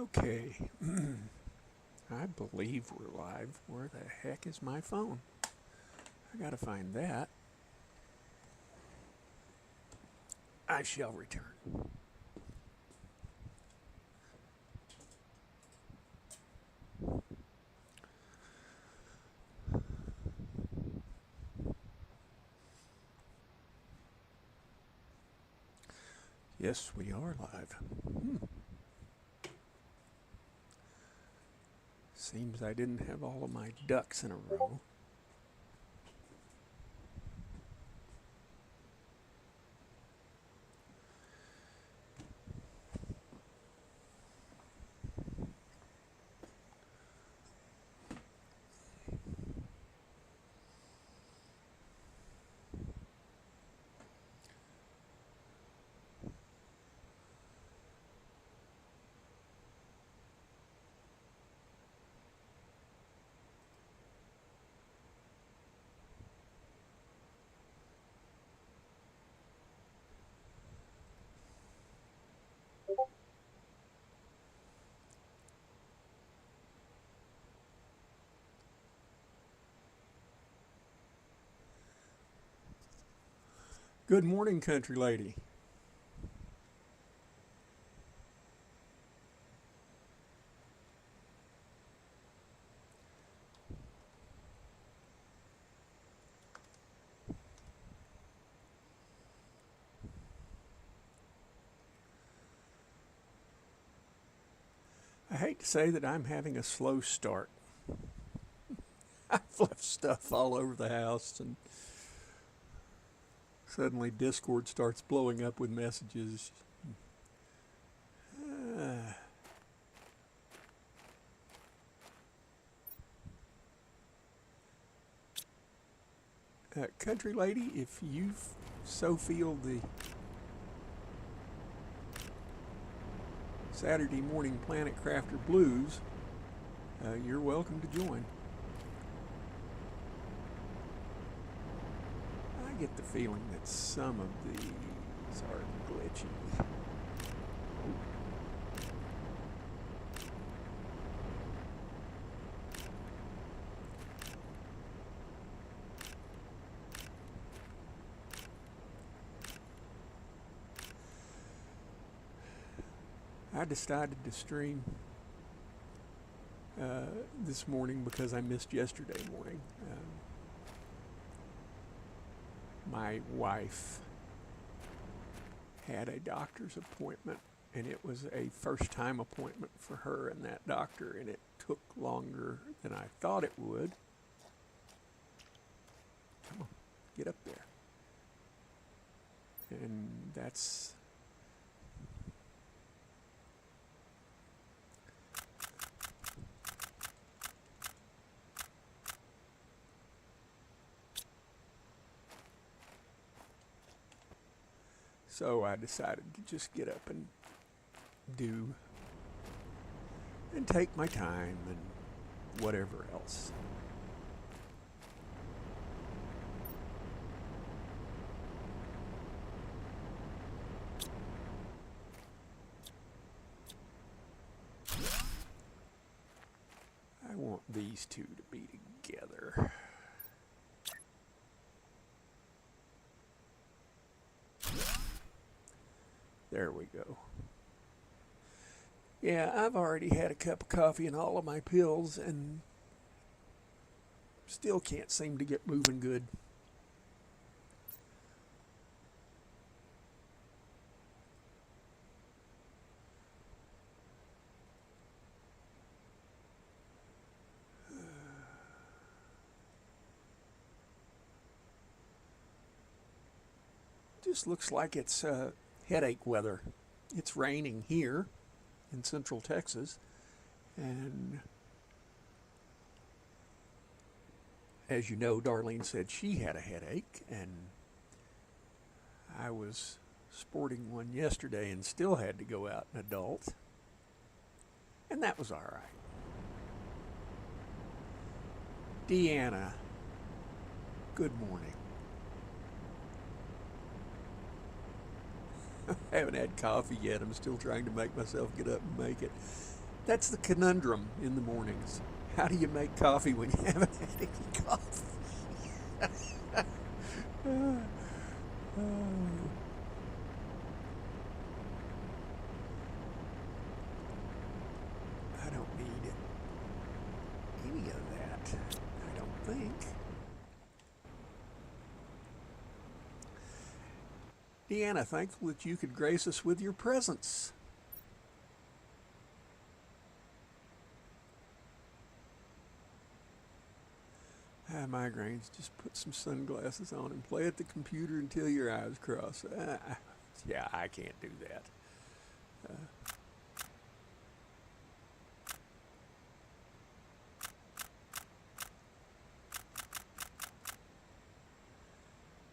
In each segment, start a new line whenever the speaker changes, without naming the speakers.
Okay, I believe we're live. Where the heck is my phone? I gotta find that. I shall return. Yes, we are live. Seems I didn't have all of my ducks in a row. Good morning, country lady. I hate to say that I'm having a slow start. I've left stuff all over the house, and suddenly Discord starts blowing up with messages. Uh, Country lady, if you so feel the Saturday morning Planet Crafter blues, you're welcome to join. I get the feeling that some of these are glitchy. I decided to stream this morning because I missed yesterday morning. My wife had a doctor's appointment, and it was a first-time appointment for her and that doctor, and it took longer than I thought it would. Come on, get up there. And that's so I decided to just get up and do and take my time and whatever else. I want these two to be together. There we go. Yeah, I've already had a cup of coffee and all of my pills, and still can't seem to get moving good. Just looks like it's headache weather. It's raining here in central Texas, and as you know, Darlene said she had a headache, and I was sporting one yesterday and still had to go out an adult, and that was all right. Deanna, good morning. I haven't had coffee yet. I'm still trying to make myself get up and make it. That's the conundrum in the mornings. How do you make coffee when you haven't had any coffee? I don't need any of that, I don't think. Deanna, thankful that you could grace us with your presence. Migraines, just put some sunglasses on and play at the computer until your eyes cross. Yeah, I can't do that.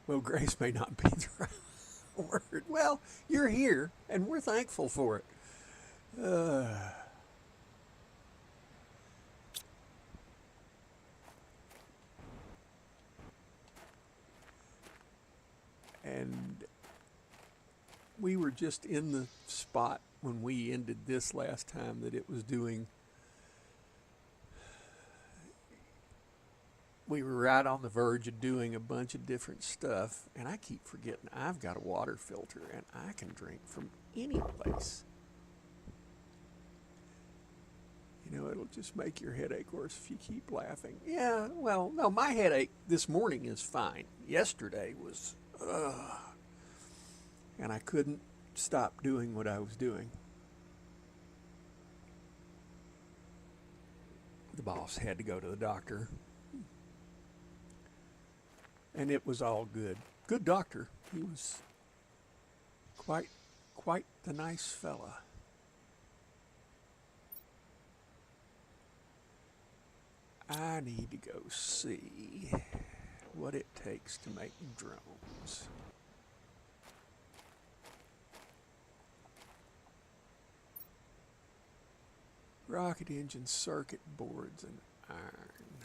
Well, grace may not be the right word. Well, you're here, and we're thankful for it. And we were just in the spot when we ended this last time that it was doing. We were right on the verge of doing a bunch of different stuff, and I keep forgetting I've got a water filter and I can drink from any place. You know, it'll just make your headache worse if you keep laughing. Yeah, well, no, my headache this morning is fine. Yesterday was, and I couldn't stop doing what I was doing. The boss had to go to the doctor, and it was all good. Good doctor. He was quite the nice fella. I need to go see what it takes to make drones. Rocket engine circuit boards and iron.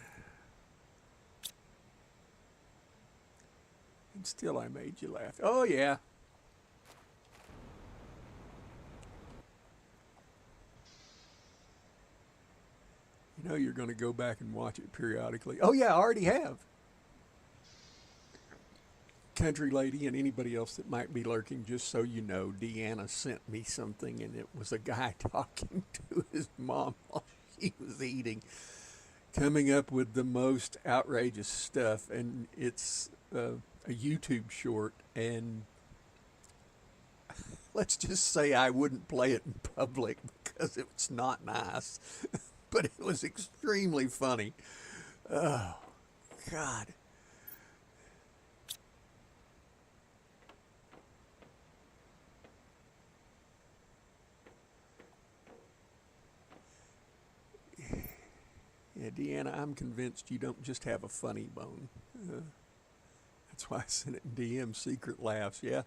And still I made you laugh. Oh yeah. You know you're going to go back and watch it periodically. Oh yeah, I already have. Country lady and anybody else that might be lurking, just so you know, Deanna sent me something, and it was a guy talking to his mom while she was eating, coming up with the most outrageous stuff, and it's a YouTube short, and let's just say I wouldn't play it in public because it's not nice, but it was extremely funny. Oh, God. Yeah, Deanna, I'm convinced you don't just have a funny bone. That's why I sent it in DM secret laughs. Yeah.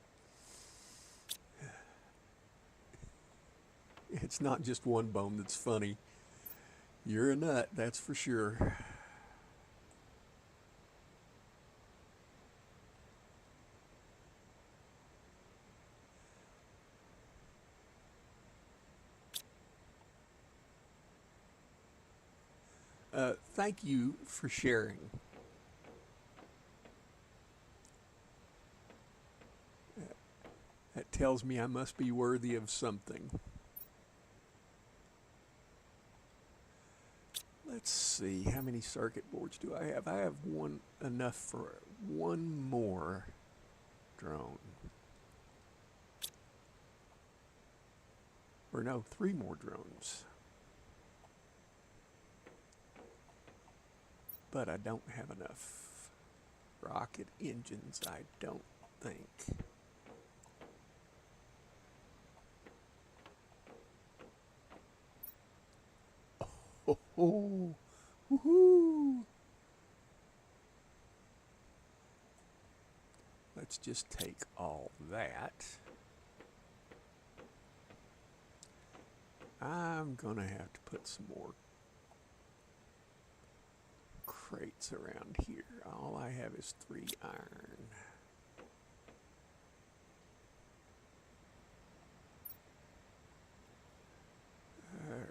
It's not just one bone that's funny. You're a nut, that's for sure. Thank you for sharing. That tells me I must be worthy of something. Let's see, how many circuit boards do I have? I have one, enough for one more drone. Or no, 3 more drones. But I don't have enough rocket engines, I don't think. Oh, woohoo! Let's just take all that. I'm gonna have to put some more crates around here. All I have is 3 iron. Alright,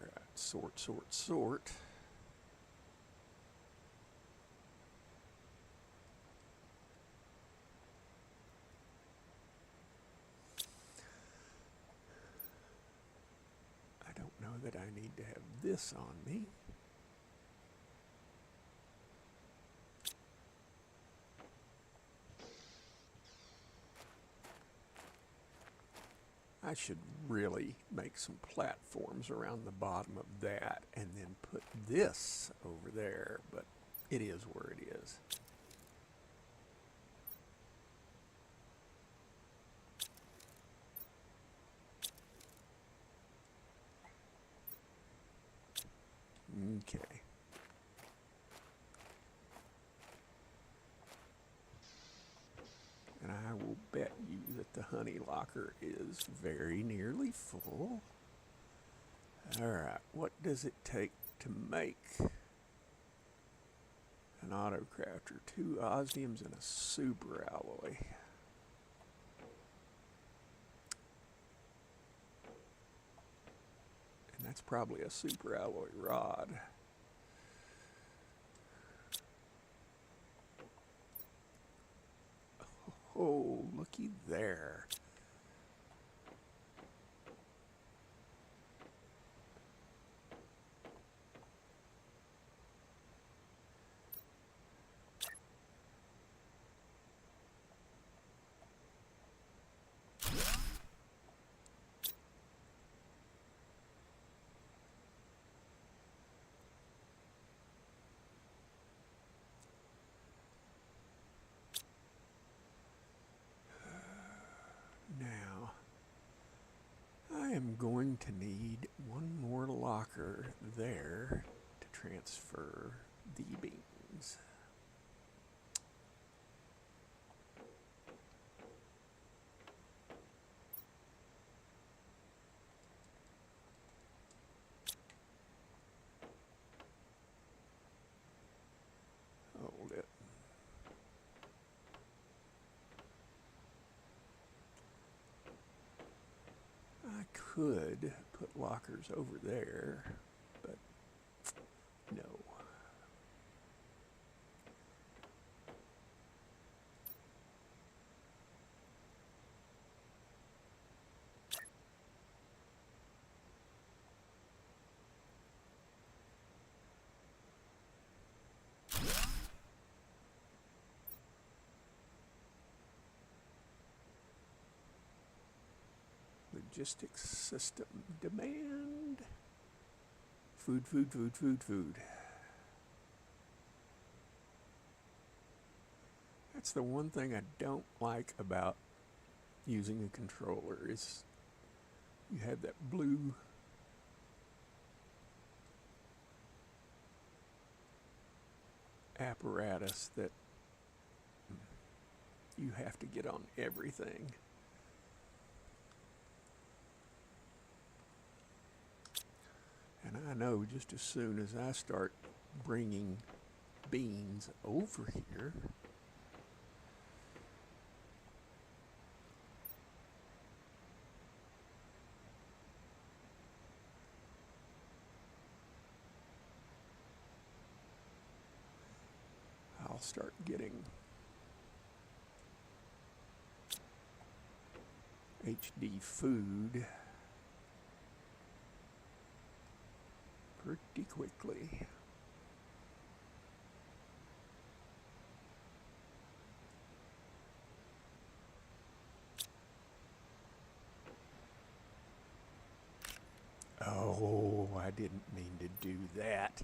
Sort. I don't know that I need to have this on me. I should really make some platforms around the bottom of that and then put this over there, but it is where it is. Okay. And I will bet you that the honey locker is very nearly full. All right, what does it take to make an auto crafter? 2 osmiums and a super alloy. And that's probably a super alloy rod. Oh, looky there. Now, I am going to need one more locker there to transfer the beans. Hold it. I could put lockers over there, but no. Logistics system demand. Food. That's the one thing I don't like about using a controller is you have that blue apparatus that you have to get on everything. And I know just as soon as I start bringing beans over here, I'll start getting HD food pretty quickly. Oh, I didn't mean to do that.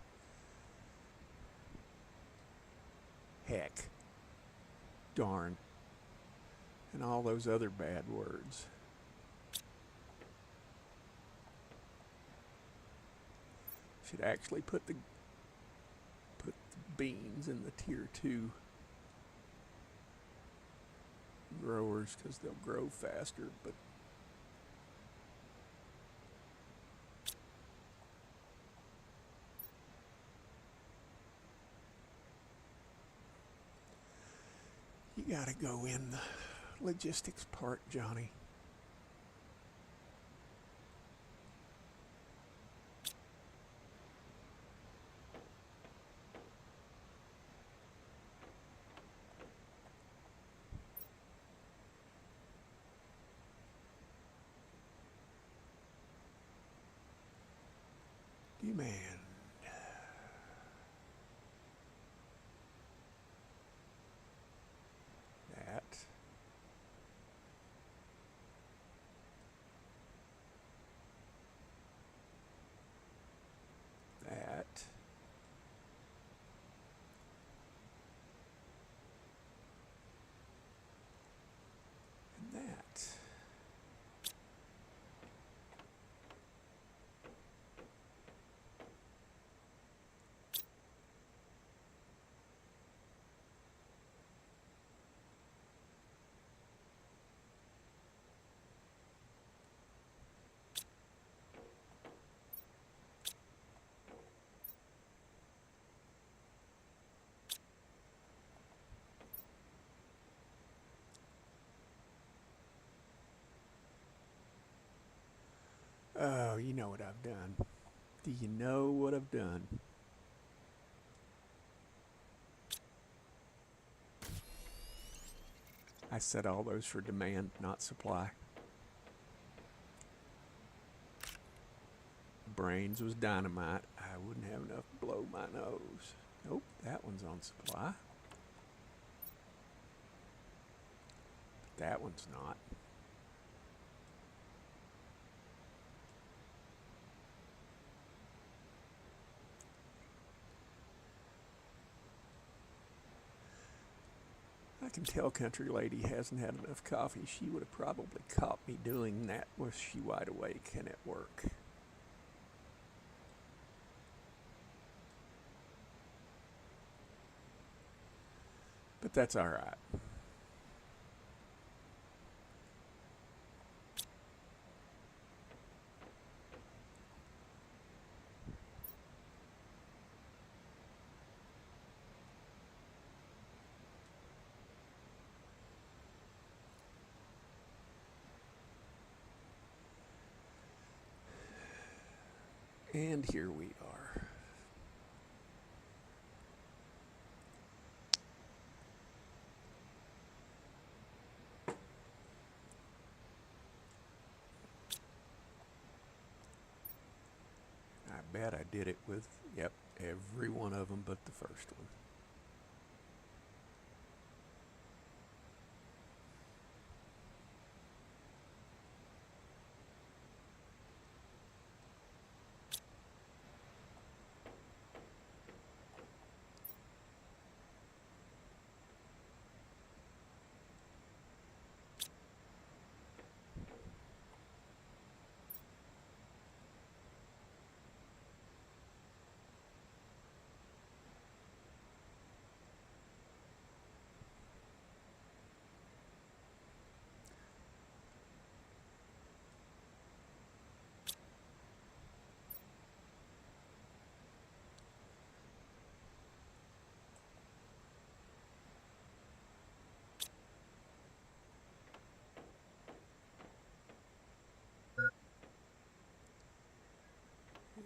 Heck. Darn. And all those other bad words. Should actually put the beans in the tier 2 growers because they'll grow faster, but you gotta go in the logistics part, Johnny. Oh, you know what I've done. Do you know what I've done? I set all those for demand, not supply. Brains was dynamite. I wouldn't have enough to blow my nose. Nope, that one's on supply. But that one's not. I can tell Country Lady hasn't had enough coffee. She would have probably caught me doing that was she wide awake and at work. But that's all right. And here we are. I bet I did it with, yep, every one of them but the first one.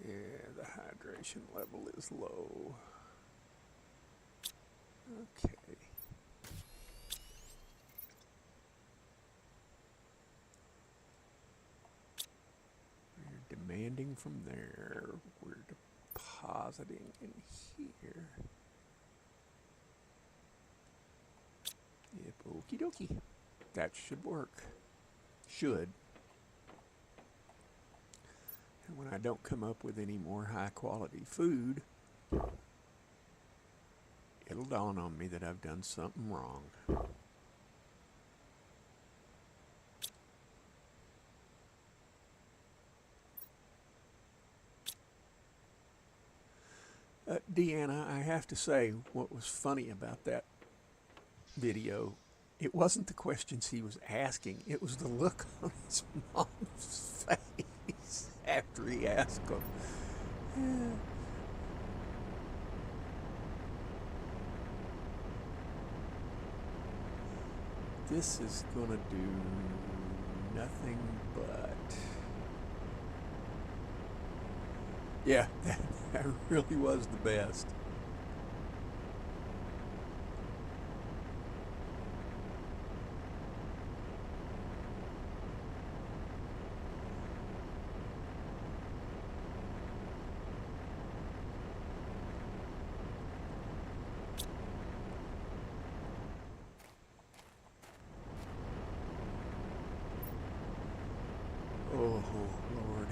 Yeah, the hydration level is low. Okay. We're demanding from there. We're depositing in here. Yep, okie dokie. That should work. Should. And when I don't come up with any more high quality food, it'll dawn on me that I've done something wrong. Deanna, I have to say, what was funny about that video, it wasn't the questions he was asking, it was the look on his mom's face after he asked them. This is gonna do nothing but... Yeah, that really was the best. Oh, Lord.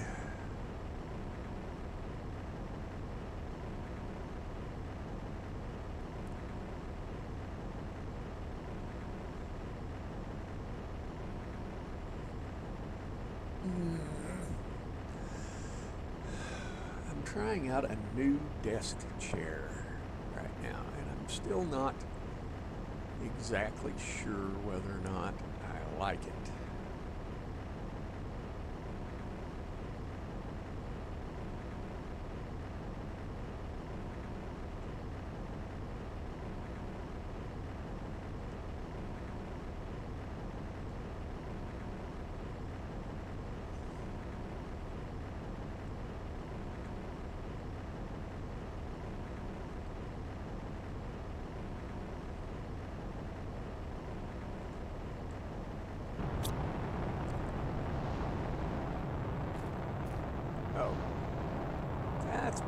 I'm trying out a new desk chair right now, and I'm still not exactly sure whether or not I like it.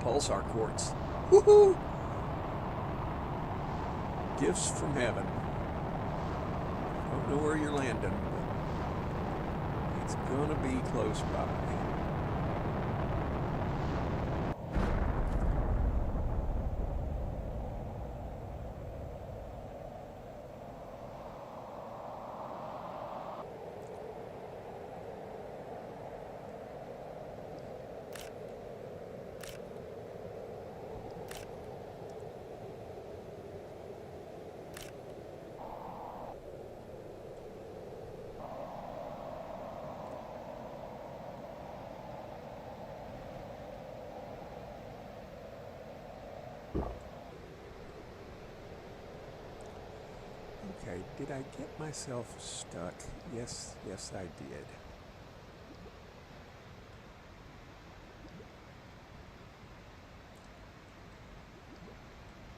pulsar quartz. Woohoo! Gifts from heaven. Don't know where you're landing, but it's gonna be close by. Okay, did I get myself stuck? Yes, I did.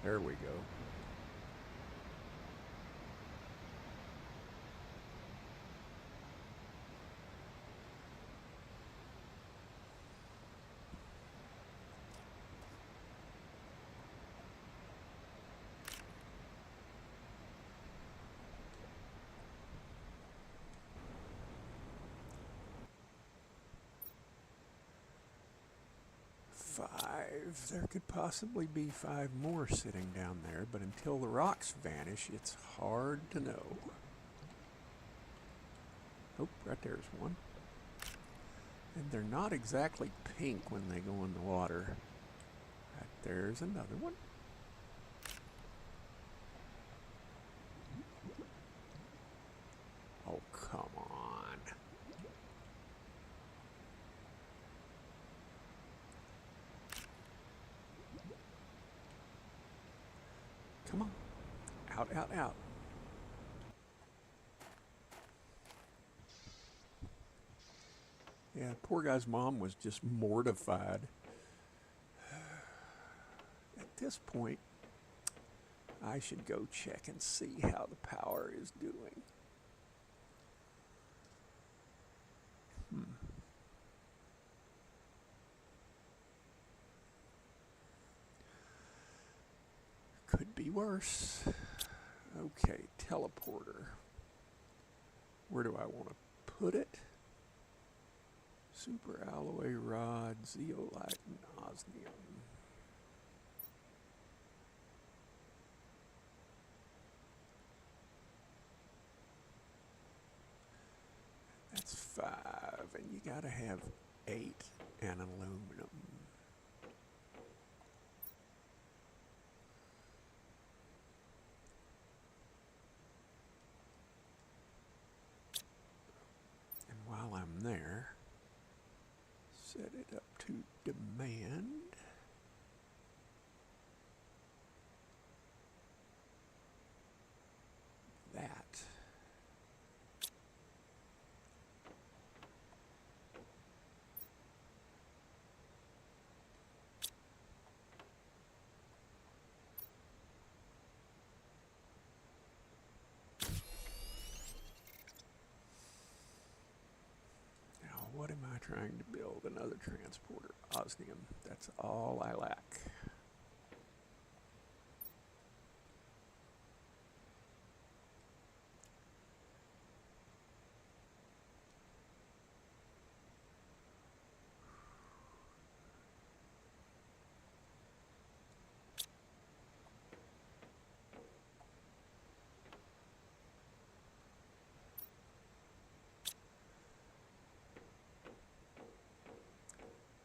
There we go. Five. There could possibly be five more sitting down there, but until the rocks vanish, it's hard to know. Oh, right there's one. And they're not exactly pink when they go in the water. Right there's another one. Oh, come on. Come on. Out, out, out. Yeah, poor guy's mom was just mortified. At this point, I should go check and see how the power is doing. Could be worse. Okay, teleporter. Where do I want to put it? Super alloy rod, zeolite, and osmium. That's 5, and you gotta have 8 and aluminum. And while I'm there, set it up to demand. That. What am I trying to build? Another transporter. Osmium. That's all I lack.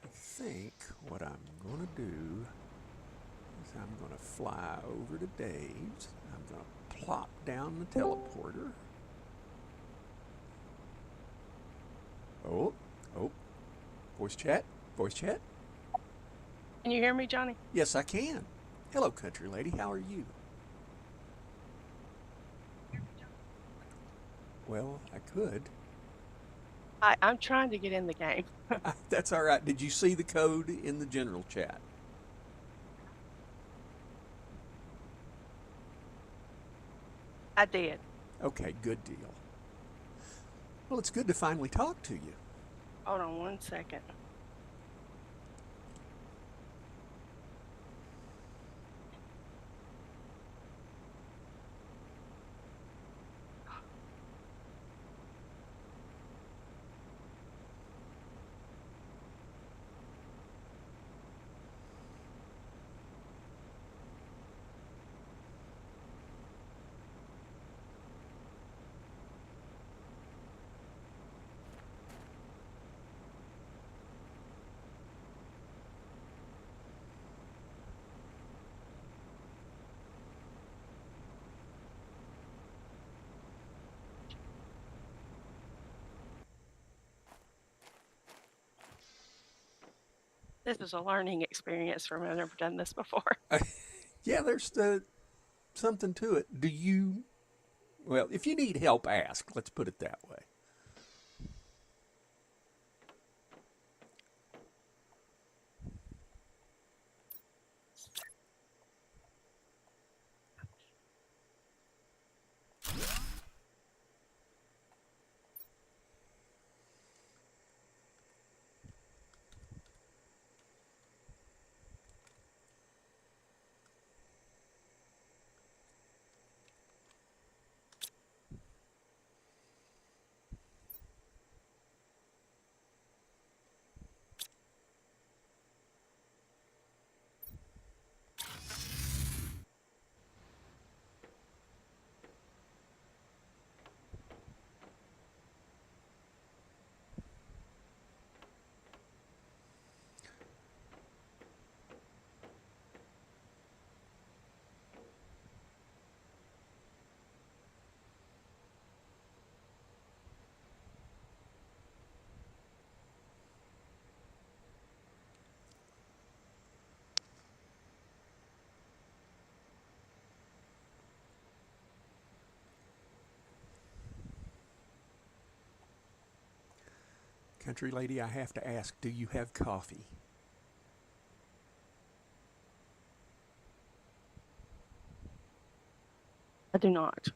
I think what I'm going to do is I'm going to fly over to Dave's. I'm going to plop down the teleporter. Oh, voice chat, voice chat.
Can you hear me, Johnny?
Yes, I can. Hello, country lady. How are you? Well, I could.
I'm trying to get in the game.
That's all right. Did you see the code in the general chat?
I did.
Okay, good deal. Well, it's good to finally talk to you.
Hold on one second. This is a learning experience for me. I've never done this before.
Yeah, there's something to it. Do you? Well, if you need help, ask. Let's put it that way. Country lady, I have to ask, do you have coffee?
I do not.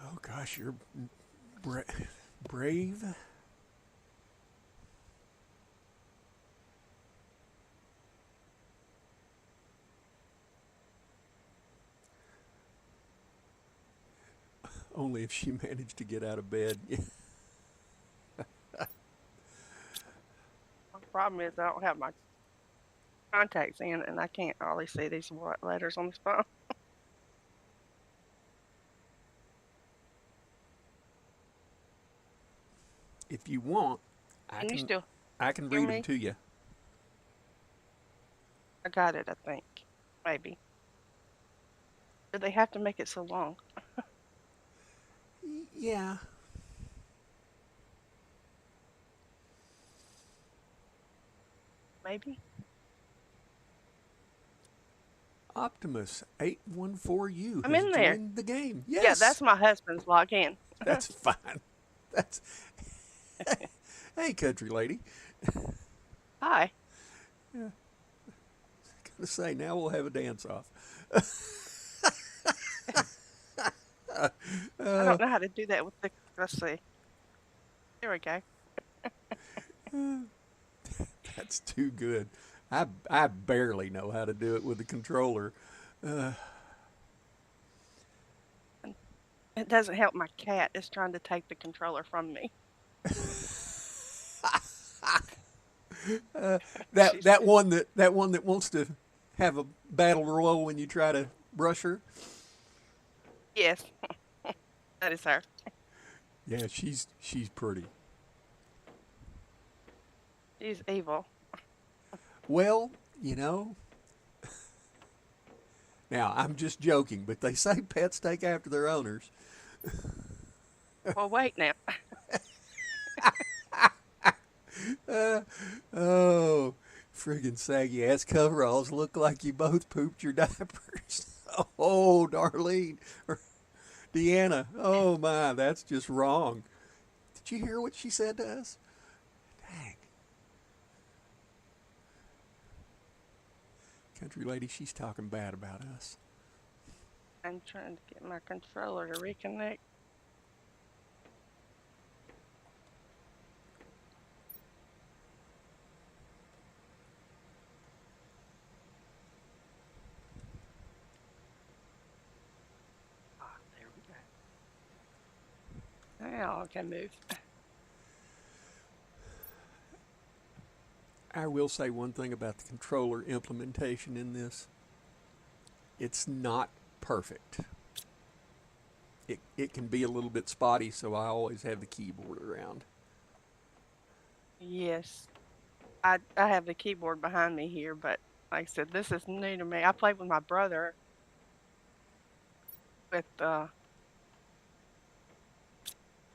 Oh gosh, you're bra- brave. Only if she managed to get out of bed.
The problem is I don't have my contacts in, and I can't hardly see these white letters on this phone.
If you want, I
Can you
can
still
I can
hear
read them
me?
to you.
I got it, I think. Maybe. Do they have to make it so long?
Yeah.
Maybe.
Optimus 814U
I'm
has
in there.
joined the game.
Yeah,
Yes,
that's my husband's login.
that's fine. That's hey, country lady.
Hi.
Gonna say now we'll have a dance off.
I don't know how to do that with the. Let's see. There we go.
That's too good. I barely know how to do it with the controller.
And it doesn't help my cat is trying to take the controller from me.
That
She's
that one that wants to have a battle royal when you try to brush her.
yes, that is her.
Yeah, she's pretty.
She's evil.
Well, now I'm just joking, but they say pets take after their owners.
Well, wait now.
Oh, friggin' saggy ass coveralls look like you both pooped your diapers. Oh, Darlene or Deanna. Oh my, that's just wrong. Did you hear what she said to us? Dang. Country lady, she's talking bad about us.
I'm trying to get my controller to reconnect. Ah, there we go. Now I can move.
I will say one thing about the controller implementation in this. It's not perfect. It can be a little bit spotty, so I always have the keyboard around.
Yes, I have the keyboard behind me here, but like I said, this is new to me. I played with my brother with but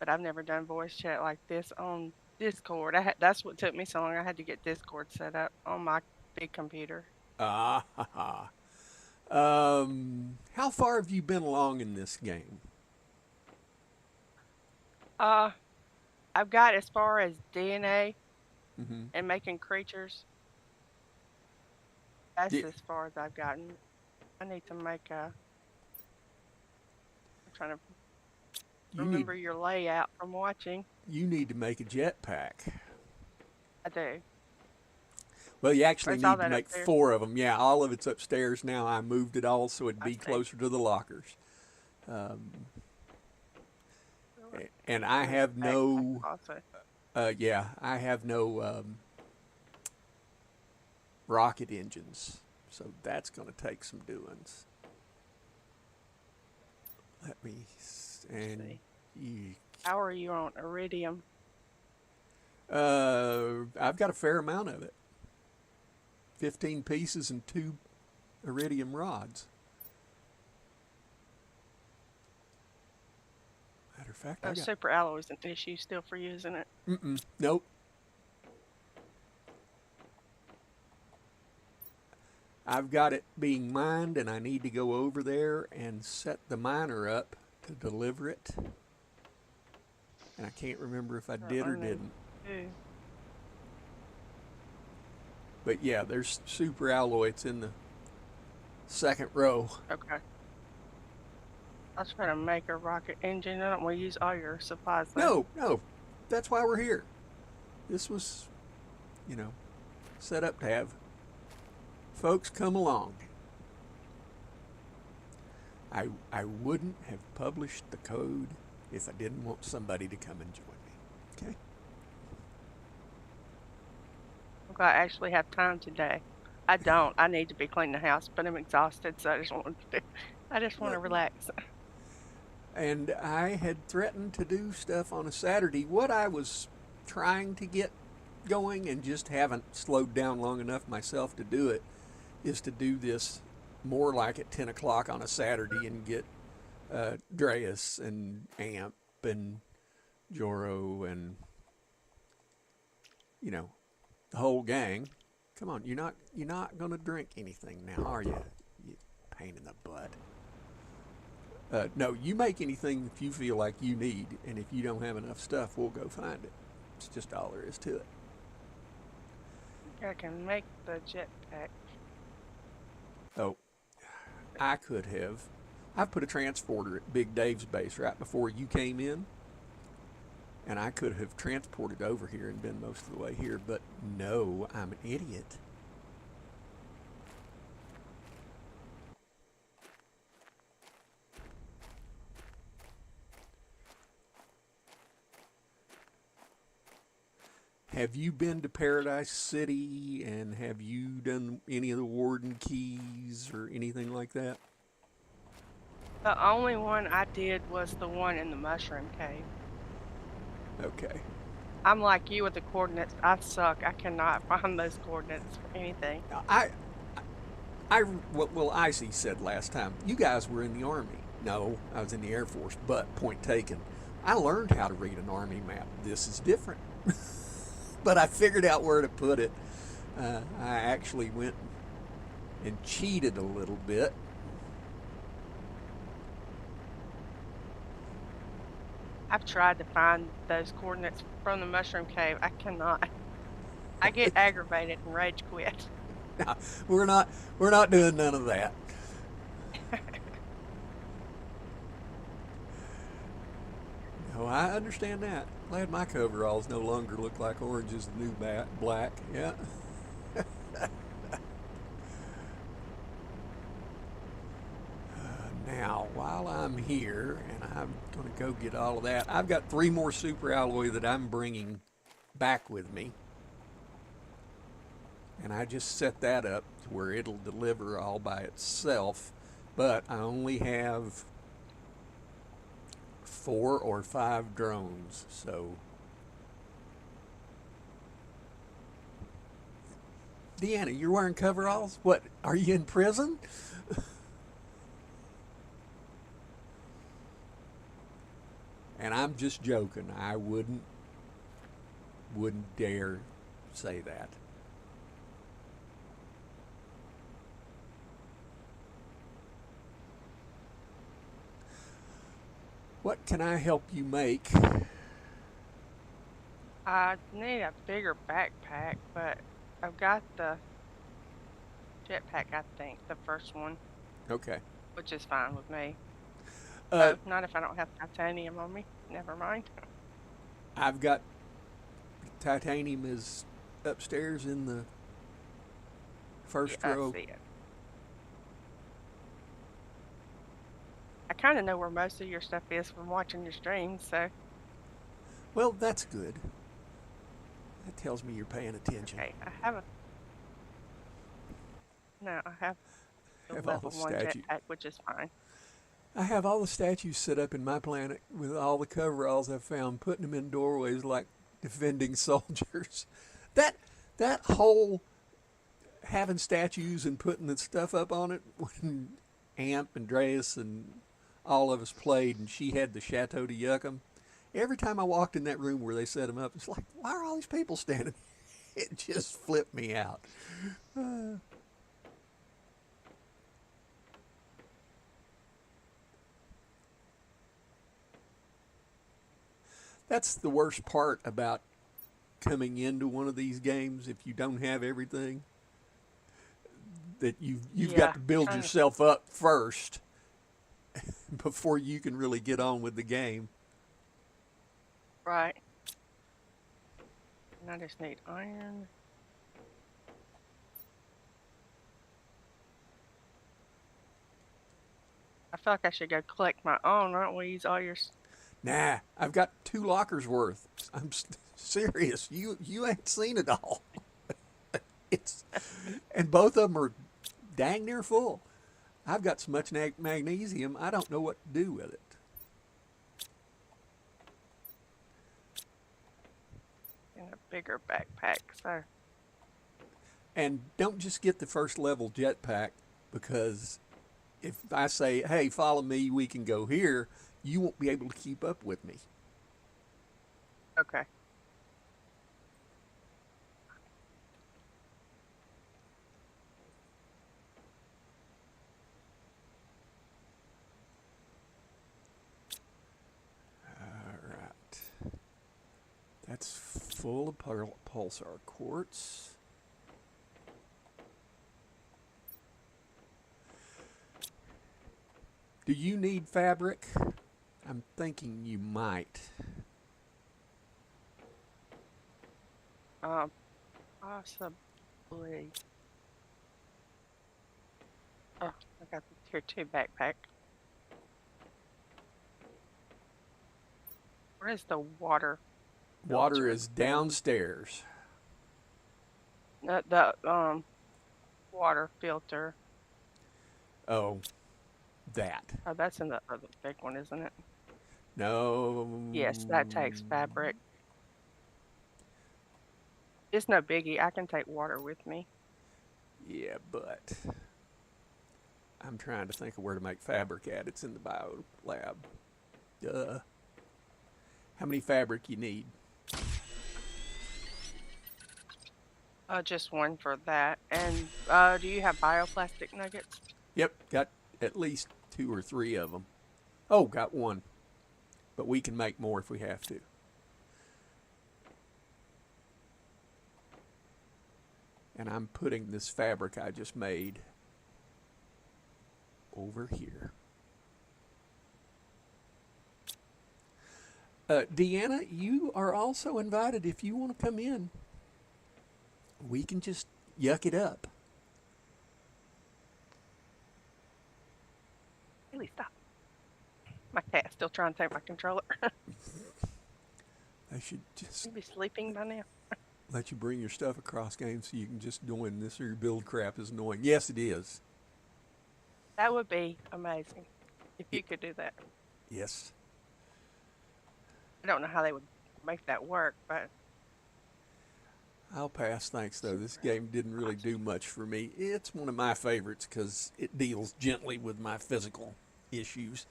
I've never done voice chat like this on Discord. That's what took me so long. I had to get Discord set up on my big computer.
Ah, ha, ha. How far have you been along in this game?
Uh, I've got as far as DNA
Mm-hmm.
and making creatures. That's
Yeah,
as far as I've gotten. I need to make a. I'm trying to
you need
remember your layout from watching.
you need to make a jetpack.
I do.
Well, you actually
Is all
need to
that
make
upstairs?
four of them. Yeah, all of it's upstairs now. I moved it all so it'd
I
be
see.
closer to the lockers. Um,
Alright,
and
put
I
in this
have
backpack
no,
also.
yeah, I have no rocket engines, so that's going to take some doings. Let me,
Let's
and
see.
you,
How are you on iridium?
I've got a fair amount of it. 15 pieces and 2 iridium rods. Matter of fact,
Oh,
I got,
super alloy is an issue still for you, isn't it?
nope. I've got it being mined, and I need to go over there and set the miner up to deliver it. And I can't remember if I did or
I need
didn't.
to.
But yeah, there's super alloy. It's in the second row.
Okay. I'll try to make a rocket engine. I don't want to use all your supplies though.
No, no, that's why we're here. This was, you know, set up to have folks come along. I wouldn't have published the code if I didn't want somebody to come and join me. Okay?
I'm glad I actually have time today. I don't. I need to be cleaning the house, but I'm exhausted, so I just want to. I just want to relax.
And I had threatened to do stuff on a Saturday. What I was trying to get going and just haven't slowed down long enough myself to do it is to do this more like at 10 o'clock on a Saturday and get Dreas and Amp and Joro and, you know, the whole gang. Come on, you're not gonna drink anything now, are you? You pain in the butt. No, you make anything if you feel like you need, and if you don't have enough stuff, we'll go find it. It's just all there is to it.
I can make the jetpack.
Oh, I could have. I put a transporter at Big Dave's base right before you came in, and I could have transported over here and been most of the way here, but no, I'm an idiot. Have you been to Paradise City, and have you done any of the Warden Keys or anything like that?
The only one I did was the one in the mushroom cave.
Okay.
I'm like you with the coordinates. I suck. I cannot find those coordinates for anything.
I, well, Icy said last time, you guys were in the Army. No, I was in the Air Force, but point taken. I learned how to read an Army map. This is different. But I figured out where to put it. I actually went and cheated a little bit.
I've tried to find those coordinates from the mushroom cave. I cannot. I get aggravated and rage quit.
No, we're not doing none of that. No, I understand that. Glad my coveralls no longer look like orange as the new black. Yeah. Now, while I'm here, and I'm going to go get all of that, I've got 3 more super alloy that I'm bringing back with me. And I just set that up to where it'll deliver all by itself. But I only have 4 or 5 drones, so Deanna, you're wearing coveralls? What, are you in prison? And I'm just joking. I wouldn't wouldn't dare say that. What can I help you make?
I need a bigger backpack, but I've got the jetpack, I think, the first one,
Okay.
which is fine with me.
Uh,
Oh, not if I don't have titanium on me. Never mind.
I've got titanium is upstairs in the
Yeah,
first
I
row.
see it. I kind of know where most of your stuff is from watching your streams, so
Well, that's good. That tells me you're paying attention.
okay. I have a no. I have the
Have all the
level one
statues.
jetpack, which is fine.
I have all the statues set up in my planet with all the coveralls I've found, putting them in doorways like defending soldiers. That that whole having statues and putting the stuff up on it when Amp, Andreas, and all of us played, and she had the Chateau de Yucca. Every time I walked in that room where they set them up, it's like, why are all these people standing? It just flipped me out. That's the worst part about coming into one of these games. If you don't have everything, that you've got
Yeah,
to build
trying to
yourself up first before you can really get on with the game.
right. And I just need iron. I feel like I should go collect my own. Aren't we? Use all your.
Nah, I've got 2 lockers worth. I'm serious. You ain't seen it all. It's and both of them are dang near full. I've got so much magnesium, I don't know what to do with it.
In a bigger backpack. So
And don't just get the first level jetpack because if I say, "Hey, follow me, we can go here," you won't be able to keep up with me.
okay.
All right. That's full of pulsar quartz. Do you need fabric? I'm thinking you might.
Um, possibly. Oh, I got the tier 2 backpack. Where is the water
Water
filter
is
thing?
downstairs.
The water filter.
Oh, that.
Oh, that's in the other big one, isn't it?
No.
Yes, that takes fabric. It's no biggie. I can take water with me.
Yeah, but I'm trying to think of where to make fabric at. It's in the bio lab. Duh. How many fabric you need?
Just one for that. And do you have bioplastic nuggets?
Yep, got at least 2 or 3 of them. Oh, got one. But we can make more if we have to. And I'm putting this fabric I just made over here. Deanna, you are also invited if you want to come in. We can just yuck it up.
Really stop. My cat's still trying to take my controller.
I should just
You be sleeping by now.
let you bring your stuff across game so you can just join this or your build crap is annoying. Yes, it is.
That would be amazing if
It,
you could do that.
yes.
I don't know how they would make that work, but
I'll pass, thanks, though. This game didn't really do much for me. It's one of my favorites because it deals gently with my physical issues.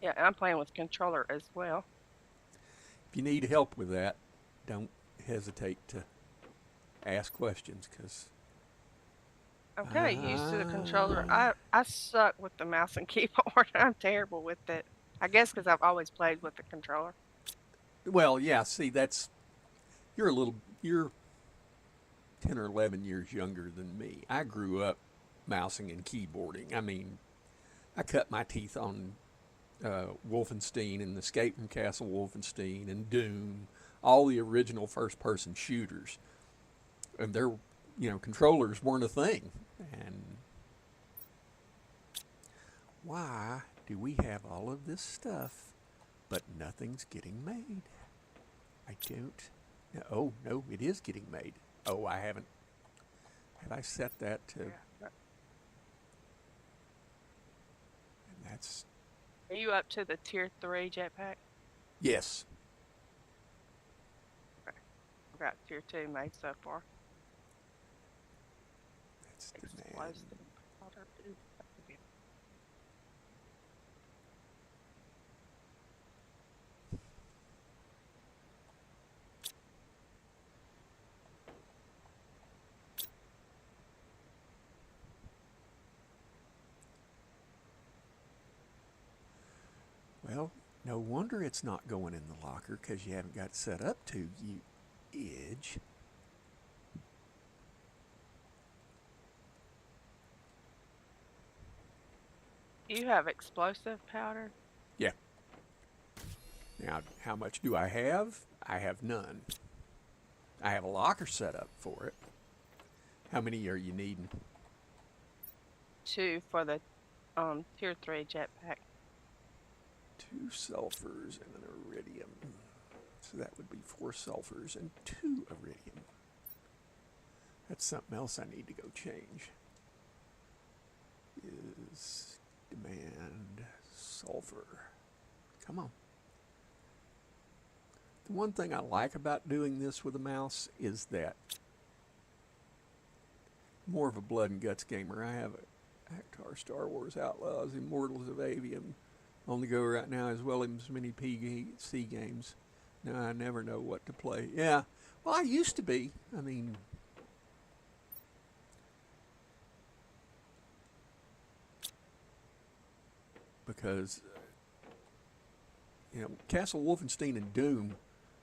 yeah, I'm playing with controller as well.
if you need help with that, don't hesitate to ask questions because
Okay, used to the controller.
I,
I suck with the mouse and keyboard. I'm terrible with it. I guess because I've always played with the controller.
well, yeah, see, you're 10 or 11 years younger than me. I grew up mousing and keyboarding. I mean, I cut my teeth on Wolfenstein and Escape from Castle Wolfenstein and Doom, all the original first person shooters. And controllers weren't a thing. And why do we have all of this stuff, but nothing's getting made? I don't. Oh, no, it is getting made. Oh, I haven't. Have I set that to.
Yeah.
That's.
Are you up to the tier 3 jetpack?
Yes.
Okay. I've got tier 2 made so far.
That's demand.
Explosive powder. Ooh, that would be-
Well, no wonder it's not going in the locker because you haven't got it set up to, you idge.
Do you have explosive powder?
Yeah. Now, how much do I have? I have none. I have a locker set up for it. How many are you needing?
2 for the tier 3 jetpack.
2 sulfurs and an iridium. So that would be 4 sulfurs and 2 iridium. That's something else I need to go change. Is demand sulfur. Come on. The one thing I like about doing this with a mouse is that more of a blood and guts gamer. I have a Actar Star Wars Outlaws, Immortals of Avium on the go right now, as well as many PC games. Now I never know what to play. Yeah, well, I used to be. I mean, because Castle Wolfenstein and Doom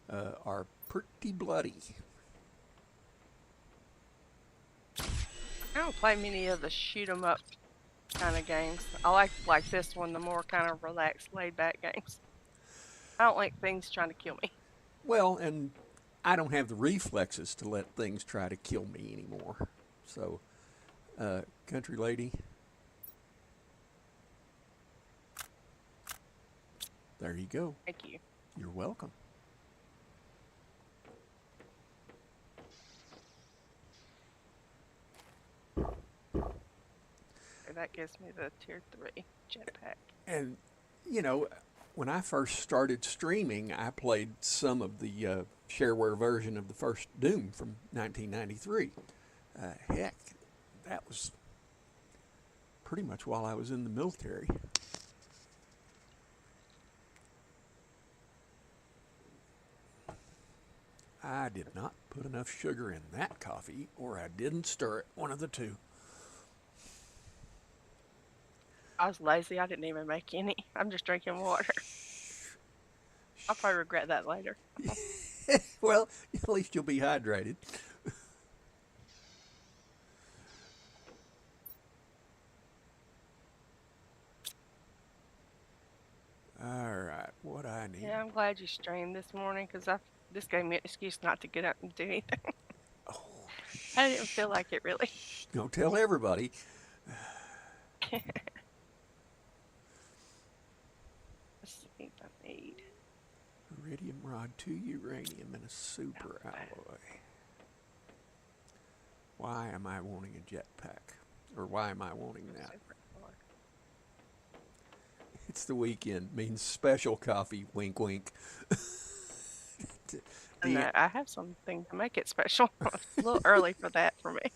are pretty bloody.
I don't play many of the shoot 'em up kind of games. I like this one, the more kind of relaxed, laid back games. I don't like things trying to kill me.
Well, and I don't have the reflexes to let things try to kill me anymore. So, country lady, there you go.
Thank you.
You're welcome.
So that gives me the tier 3 jetpack.
And, you know, when I first started streaming, I played some of the shareware version of the first Doom from 1993. Heck, that was pretty much while I was in the military. I did not put enough sugar in that coffee, or I didn't stir it. One of the two.
I was lazy. I didn't even make any. I'm just drinking water. I'll probably regret that later.
Well, at least you'll be hydrated. All right, what I need.
Yeah, I'm glad you streamed this morning because this gave me an excuse not to get up and do anything.
Oh,
I didn't feel like it really.
don't tell everybody.
Let's see if I need.
Iridium rod, 2 uranium, and a super
Oh, that.
alloy. Why am I wanting a jetpack? Or why am I wanting that?
Super hard.
It's the weekend. Means special coffee. Wink, wink.
And
The,
I have something to make it special. It's a little early for that for me.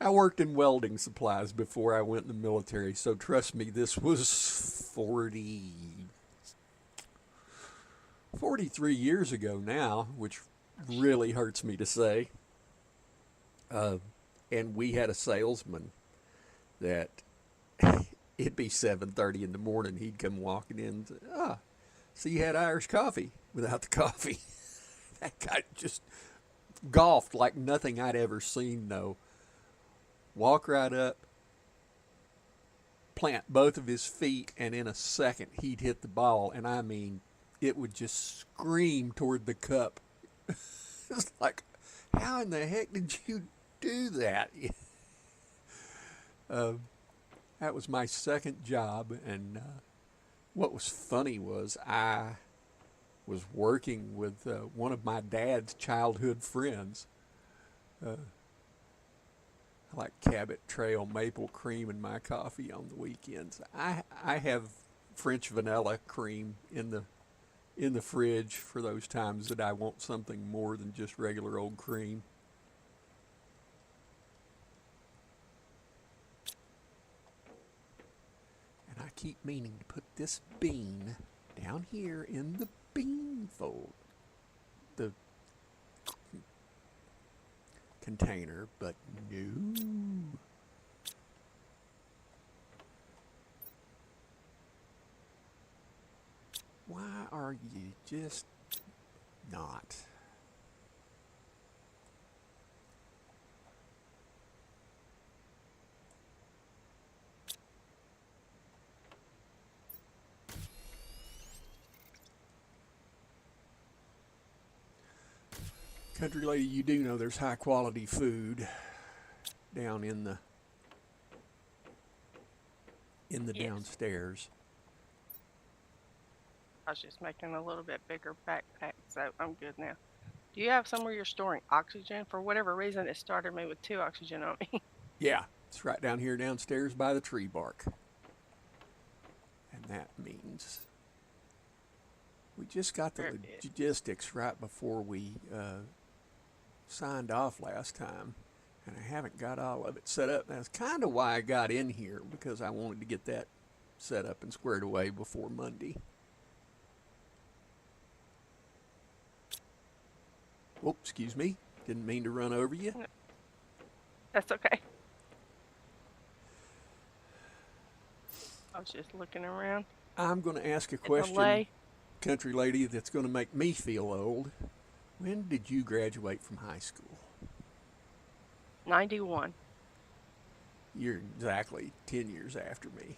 I worked in welding supplies before I went in the military, so trust me, this was 40 43 years ago now, which really hurts me to say. Uh, and we had a salesman that it'd be 7:30 in the morning. He'd come walking in and say, so you had Irish coffee without the coffee. That guy just golfed like nothing I'd ever seen, though. Walk right up, plant both of his feet, and in a second he'd hit the ball. And I mean, it would just scream toward the cup. It's like, how in the heck did you do that? uh, that was my second job, and what was funny was I was working with one of my dad's childhood friends. I like Cabot Trail maple cream in my coffee on the weekends. I have French vanilla cream in the fridge for those times that I want something more than just regular old cream. And I keep meaning to put this bean down here in the bean fold, the container, but no. Why are you just not? Country lady, you do know there's high quality food down in the
Yes.
downstairs.
I was just making a little bit bigger backpack, so I'm good now. Do you have somewhere you're storing oxygen? For whatever reason, it started me with 2 oxygen on me.
Yeah, it's right down here downstairs by the tree bark. And that means we just got the
Very good.
logistics right before we signed off last time. And I haven't got all of it set up. That's kind of why I got in here, because I wanted to get that set up and squared away before Monday. Oh, excuse me. Didn't mean to run over you.
That's okay. I was just looking around.
I'm going to ask a
A
question,
delay.
country lady, that's going to make me feel old. When did you graduate from high school?
91.
You're exactly 10 years after me,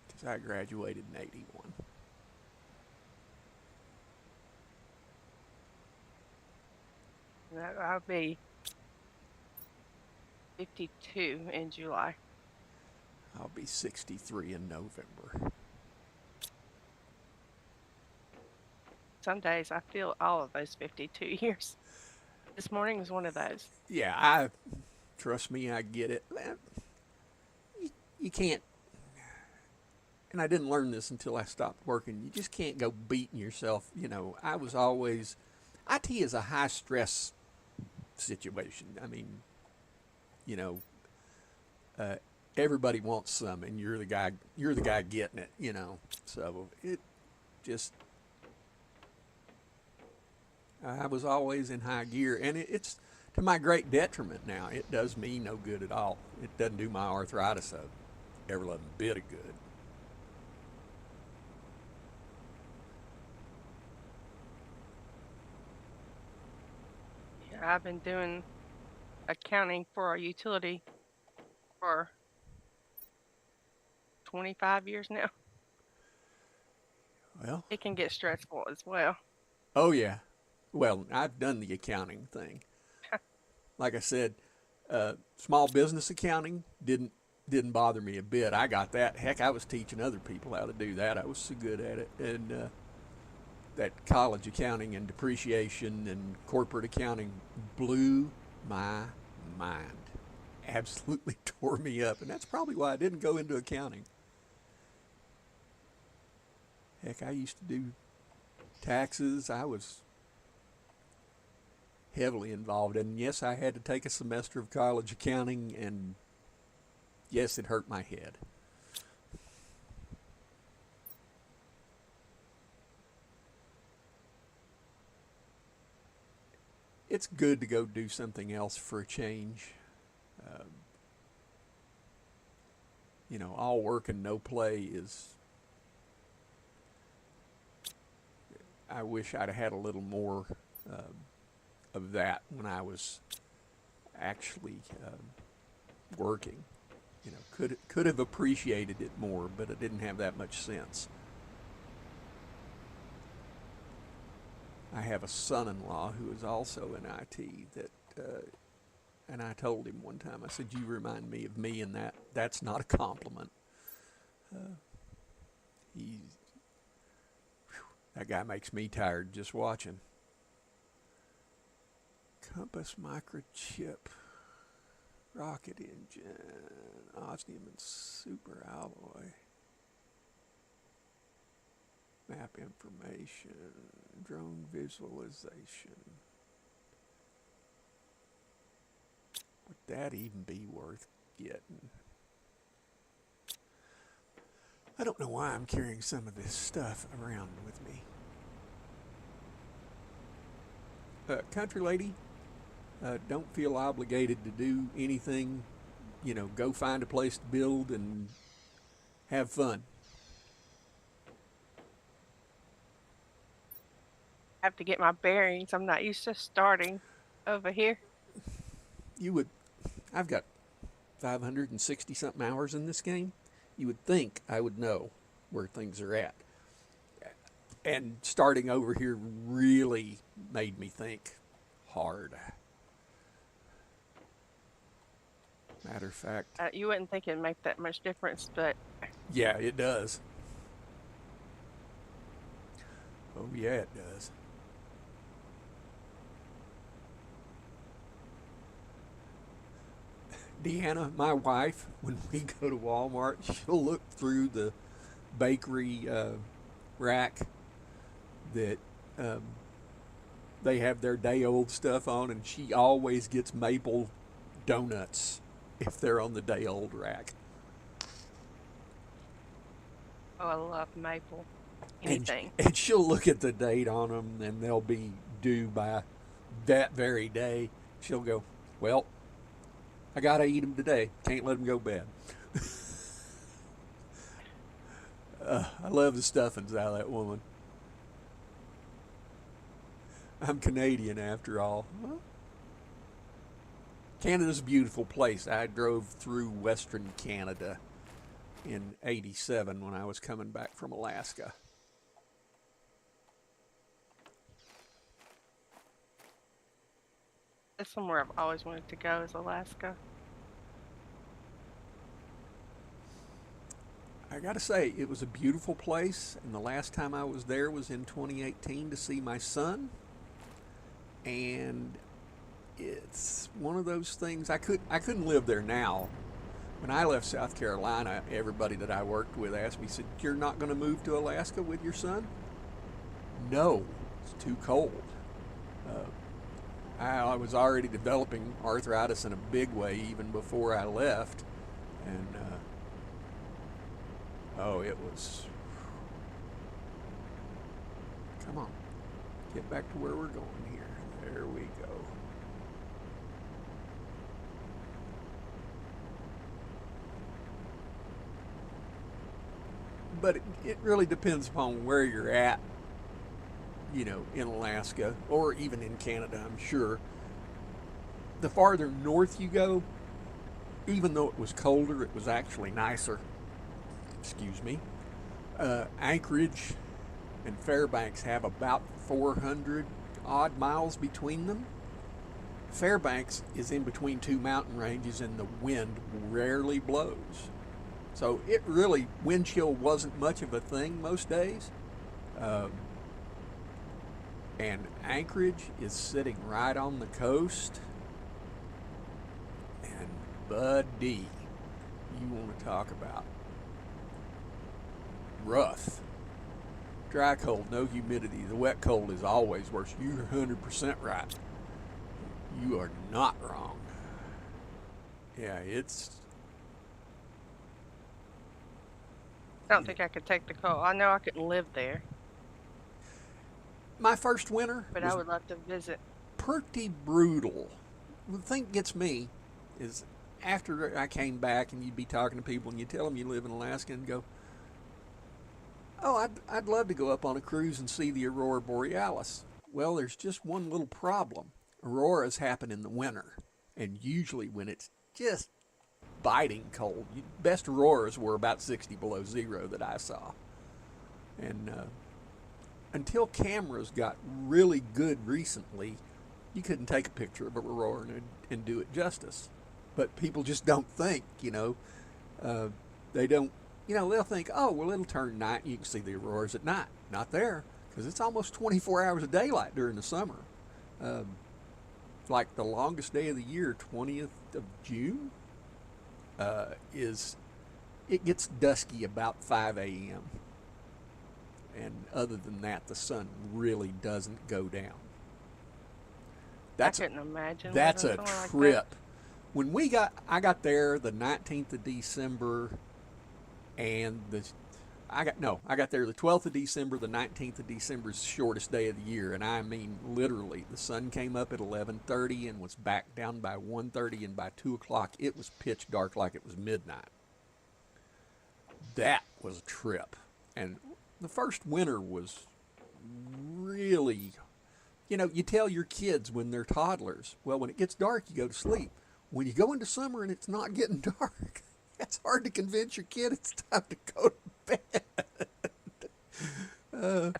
because I graduated in 81.
I'll be 52 in July.
I'll be 63 in November.
Some days I feel all of those 52 years. This morning was one of those.
Yeah, trust me, I get it. You can't, and I didn't learn this until I stopped working. You just can't go beating yourself. I was always, IT is a high stress situation. I mean, you know, uh, everybody wants some, and you're the guy. You're the guy getting it. So it just. I was always in high gear, and it's to my great detriment now. It does me no good at all. It doesn't do my arthritis a ever loving bit of good.
Yeah, I've been doing accounting for our utility for 25 years now.
Well,
It can get stressful as well.
oh yeah. Well, I've done the accounting thing. Like I said, small business accounting didn't bother me a bit. I got that. Heck, I was teaching other people how to do that. I was so good at it. And that college accounting and depreciation and corporate accounting blew my mind. Absolutely tore me up. And that's probably why I didn't go into accounting. Heck, I used to do taxes. I was heavily involved. And yes, I had to take a semester of college accounting, and yes, it hurt my head. it's good to go do something else for a change. Um, all work and no play is. I wish I'd had a little more um, of that when I was actually working. Could have appreciated it more, but it didn't have that much sense. I have a son-in-law who is also in IT and I told him one time, I said, "You remind me of me," and that's not a compliment. Uh, he, that guy makes me tired just watching. Compass microchip, rocket engine, osmium and super alloy, map information, drone visualization. Would that even be worth getting? I don't know why I'm carrying some of this stuff around with me. Country lady, don't feel obligated to do anything. Go find a place to build and have fun.
I have to get my bearings. I'm not used to starting over here.
You would, I've got 560 something hours in this game. You would think I would know where things are at. And starting over here really made me think hard. Matter of fact,
You wouldn't think it'd make that much difference, but
yeah, it does. Oh, yeah, it does. Deanna, my wife, when we go to Walmart, she'll look through the bakery rack that um, they have their day old stuff on, and she always gets maple donuts if they're on the day old rack.
oh, I love maple.
And,
Anything.
and she'll look at the date on them, and they'll be due by that very day. She'll go, "Well, I got to eat them today. Can't let them go bad." I love the stuffings out of that woman. I'm Canadian after all. Well, Canada's a beautiful place. I drove through Western Canada in '87 when I was coming back from Alaska.
That's somewhere I've always wanted to go is Alaska.
I gotta say, it was a beautiful place, and the last time I was there was in 2018 to see my son. And it's one of those things I couldn't live there now. When I left South Carolina, everybody that I worked with asked me, said, "You're not going to move to Alaska with your son?" No, it's too cold. Uh, I was already developing arthritis in a big way even before I left, and oh, it was. Come on, get back to where we're going here. There we go. But it really depends upon where you're at, in Alaska or even in Canada, I'm sure. The farther north you go, even though it was colder, it was actually nicer. Excuse me. Anchorage and Fairbanks have about 400 odd miles between them. Fairbanks is in between two mountain ranges and the wind rarely blows. So wind chill wasn't much of a thing most days. Um, and Anchorage is sitting right on the coast. And buddy, you want to talk about rough. Dry cold, no humidity. The wet cold is always worse. You're 100% right. You are not wrong. Yeah,
I don't think I could take the cold. I know I couldn't live there,
my first winter
but I
was
would love to visit.
pretty brutal. The thing that gets me is after I came back and you'd be talking to people and you tell them you live in Alaska and go, oh, I'd love to go up on a cruise and see the Aurora Borealis. Well, there's just one little problem. Auroras happen in the winter, and usually when it's just biting cold. Best auroras were about 60 below zero that I saw. And until cameras got really good recently, you couldn't take a picture of a aurora and do it justice. But people just don't think, they don't, they'll think, oh, well, it'll turn night and you can see the auroras at night. Not there, because it's almost 24 hours of daylight during the summer. Um, like the longest day of the year, 20th of June, is it gets dusky about 5 a.m. And other than that, the sun really doesn't go down.
I
That's
couldn't imagine
that's
living
a
somewhere like that.
trip. I got there the 19th of December, and I got there the 12th of December. The 19th of December is the shortest day of the year, and I mean literally. The sun came up at 11:30 and was back down by 1:30, and by 2 o'clock it was pitch dark like it was midnight. That was a trip, and the first winter was really, you tell your kids when they're toddlers, well, when it gets dark, you go to sleep. When you go into summer and it's not getting dark, it's hard to convince your kid it's time to go to bed. Uh,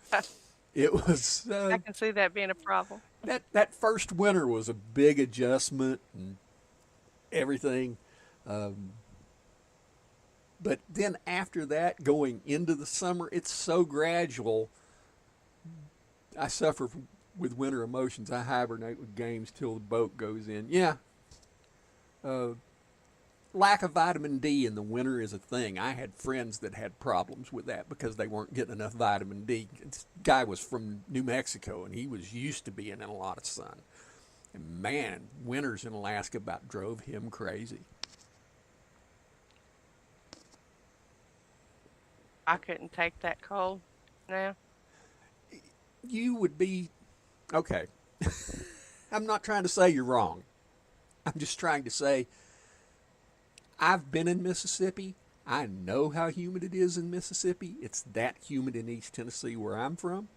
it was
I can see that being a problem.
that first winter was a big adjustment and everything. Um, but then after that, going into the summer, it's so gradual. I suffer with winter emotions. I hibernate with games till the boat goes in. Yeah, uh, lack of vitamin D in the winter is a thing. I had friends that had problems with that because they weren't getting enough vitamin D. This guy was from New Mexico and he was used to being in a lot of sun. And man, winters in Alaska about drove him crazy.
I couldn't take that cold. No.
You would be okay. I'm not trying to say you're wrong. I'm just trying to say I've been in Mississippi. I know how humid it is in Mississippi. It's that humid in East Tennessee where I'm from.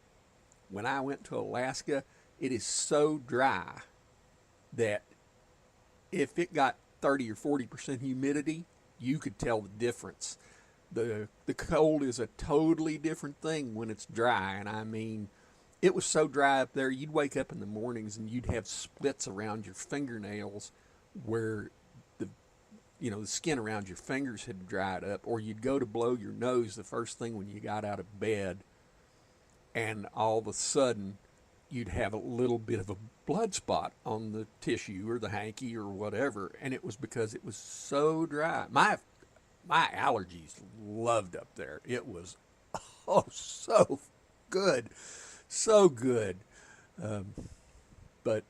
When I went to Alaska, it is so dry that if it got 30 or 40% humidity, you could tell the difference. The cold is a totally different thing when it's dry, and I mean, it was so dry up there, you'd wake up in the mornings and you'd have splits around your fingernails where the skin around your fingers had dried up, or you'd go to blow your nose the first thing when you got out of bed, and all of a sudden you'd have a little bit of a blood spot on the tissue or the hanky or whatever, and it was because it was so dry. My allergies loved up there. It was oh so good, so good. Um, but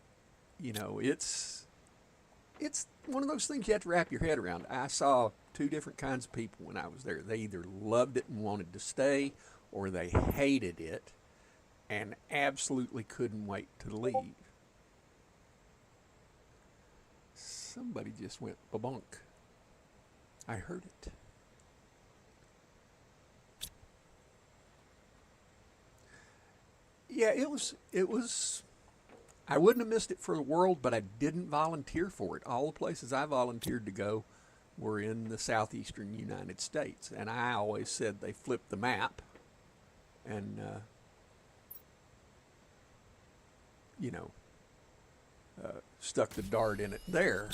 it's one of those things you have to wrap your head around. I saw two different kinds of people when I was there. They either loved it and wanted to stay, or they hated it and absolutely couldn't wait to leave. Somebody just went ba-bunk. I heard it. Yeah, it was I wouldn't have missed it for the world, but I didn't volunteer for it. All the places I volunteered to go were in the southeastern United States, and I always said they flipped the map and you know stuck the dart in it there.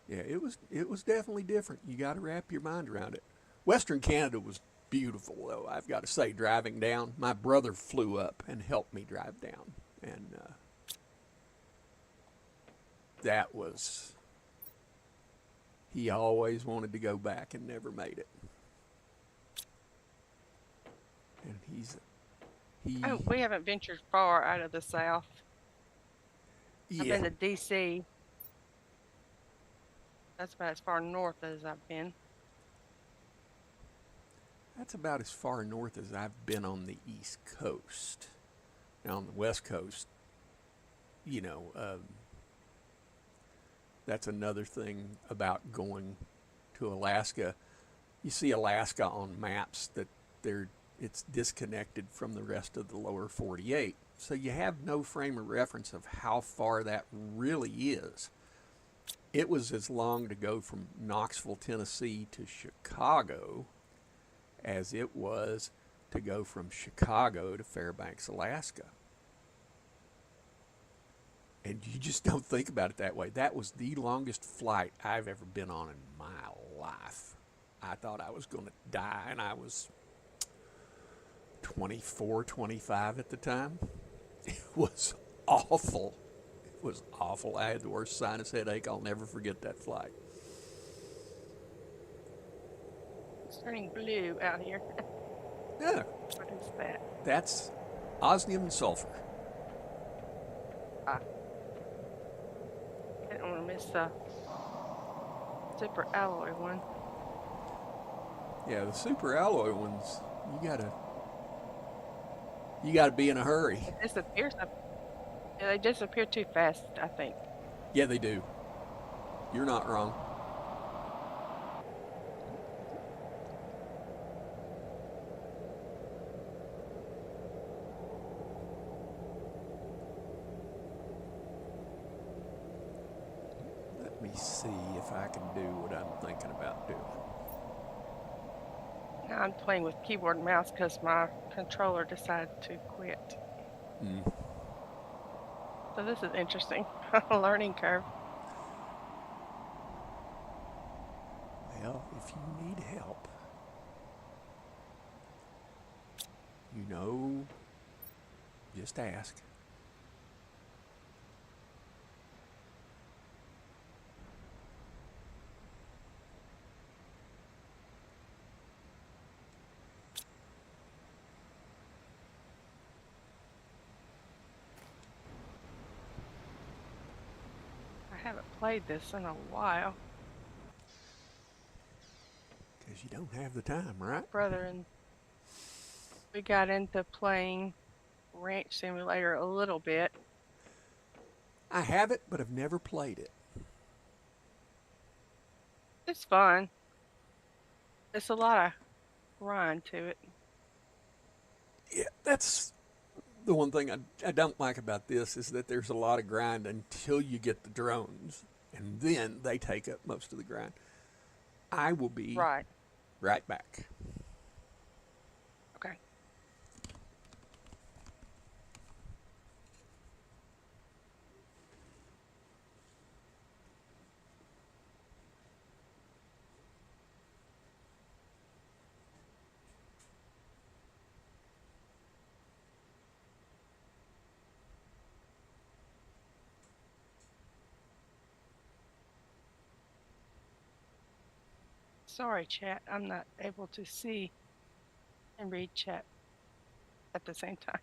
Yeah, it was definitely different. You got to wrap your mind around it. Western Canada was beautiful, though. I've got to say, driving down, my brother flew up and helped me drive down, and that was. He always wanted to go back and never made it. And he
Oh, we haven't ventured far out of the South. I've
yeah
been to D.C. That's about as far north as I've been.
That's about as far north as I've been on the East Coast. Now, on the West Coast, you know, that's another thing about going to Alaska. You see Alaska on maps that it's disconnected from the rest of the lower 48. So you have no frame of reference of how far that really is. It was as long to go from Knoxville, Tennessee to Chicago as it was to go from Chicago to Fairbanks, Alaska. And you just don't think about it that way. That was the longest flight I've ever been on in my life. I thought I was going to die, and I was 24, 25 at the time. It was awful. It was awful. I had the worst sinus headache. I'll never forget that flight.
It's turning blue out here.
Yeah,
What is that?
that's osmium and sulfur.
Ah, I didn't want to miss the super alloy one.
Yeah, the super alloy ones, you gotta be in a hurry.
It disappears. Yeah, they disappear too fast, I think.
Yeah, they do. You're not wrong. Let me see if I can do what I'm thinking about doing.
Now I'm playing with keyboard and mouse because my controller decided to quit.
Mm.
So this is interesting. Learning curve.
Well, if you need help, you know, just ask.
I haven't played this in a while.
Because you don't have the time, right?
Brother and we got into playing Ranch Simulator a little bit.
I have it, but I've never played it.
It's fun. It's a lot of grind to it.
Yeah, that's the one thing I don't like about this is that there's a lot of grind until you get the drones, and then they take up most of the grind. I will be
Right.
right back.
Okay. Sorry, chat. I'm not able to see and read chat at the same time.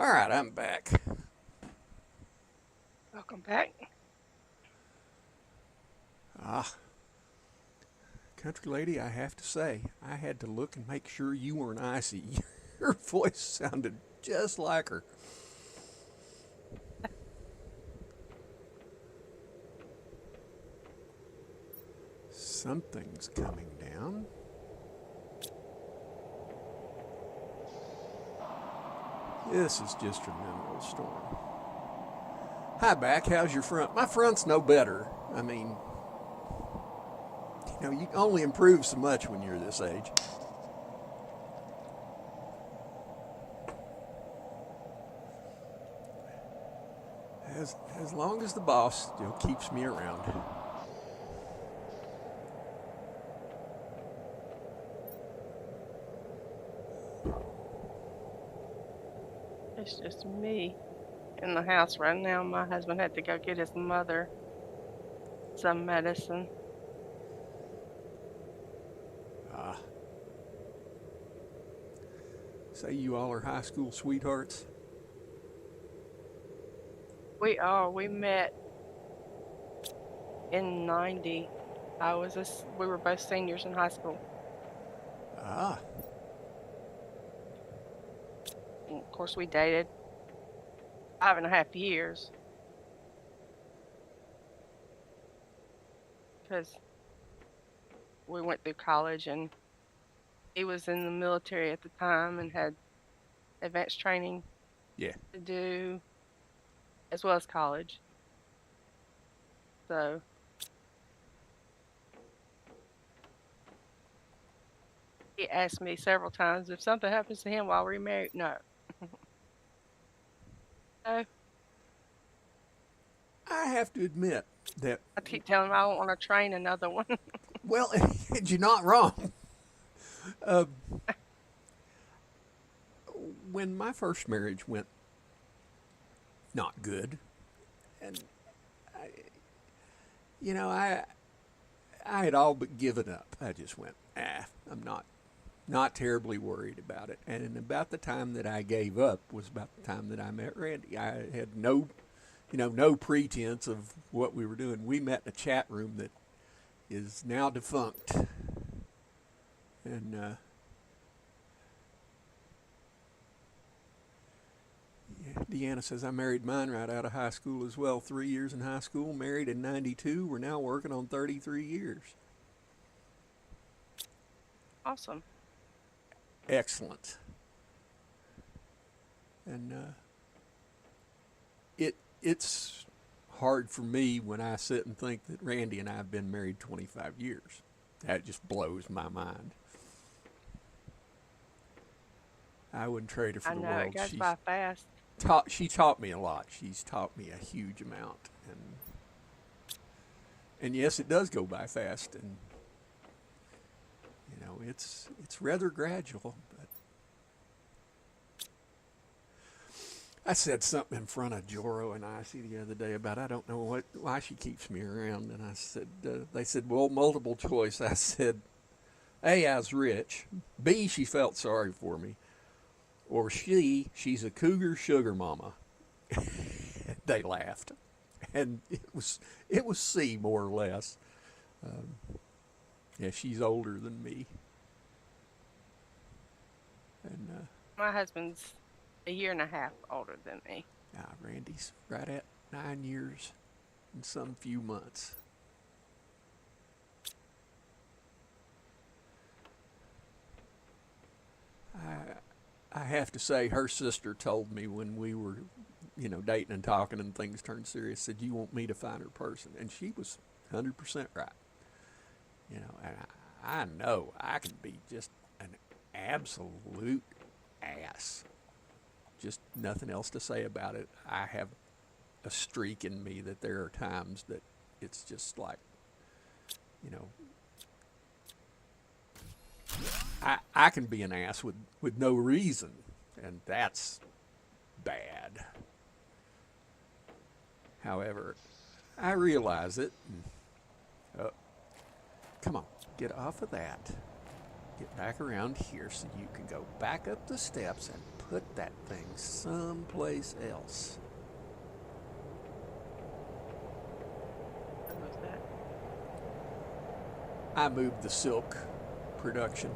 All right, I'm back.
Welcome back.
Ah, country lady, I have to say, I had to look and make sure you weren't icy. Your voice sounded just like her. Something's coming down. This is just a mineral storm. Hi, back. How's your front? My front's no better. I mean, you only improve so much when you're this age. As long as the boss keeps me around.
It's just me in the house right now. My husband had to go get his mother some medicine.
Ah, say you all are high school sweethearts.
We met in 90. We were both seniors in high school.
Ah,
And of course, we dated 5.5 years because we went through college and he was in the military at the time and had advanced training
yeah.
to do as well as college. So he asked me several times if something happens to him while we're married. No. So
I have to admit that,
I keep telling him I don't want to train another one.
well, you're not wrong. Uh, when my first marriage went not good, and I, I had all but given up. I just went, I'm not terribly worried about it. And about the time that I gave up was about the time that I met Randy. I had no pretense of what we were doing. We met in a chat room that is now defunct, and yeah, Deanna says I married mine right out of high school as well. 3 years in high school, married in '92. We're now working on 33 years.
Awesome.
Excellent. And it's hard for me when I sit and think that Randy and I have been married 25 years. That just blows my mind. I wouldn't trade her for
I
the
know it
world.
goes by fast.
She taught me a lot. She's taught me a huge amount, and yes, it does go by fast, and it's rather gradual. But I said something in front of Joro and Icy the other day about I don't know why she keeps me around, and I said they said, well, multiple choice. I said, A, I was rich. B, she felt sorry for me, or she's a cougar sugar mama. They laughed, and it was C, more or less. Yeah, she's older than me, and
My husband's a year and a half older than me.
Randy's right at 9 years in some few months. I have to say, her sister told me when we were, dating and talking and things turned serious, said, you want me to find her person. And she was 100% right. And I know I can be just an absolute ass. Just nothing else to say about it. I have a streak in me that there are times that it's just like, you know, I can be an ass with no reason, and that's bad. However, I realize it. And, come on, get off of that. Get back around here so you can go back up the steps and put that thing someplace else.
What was that?
I moved the silk production.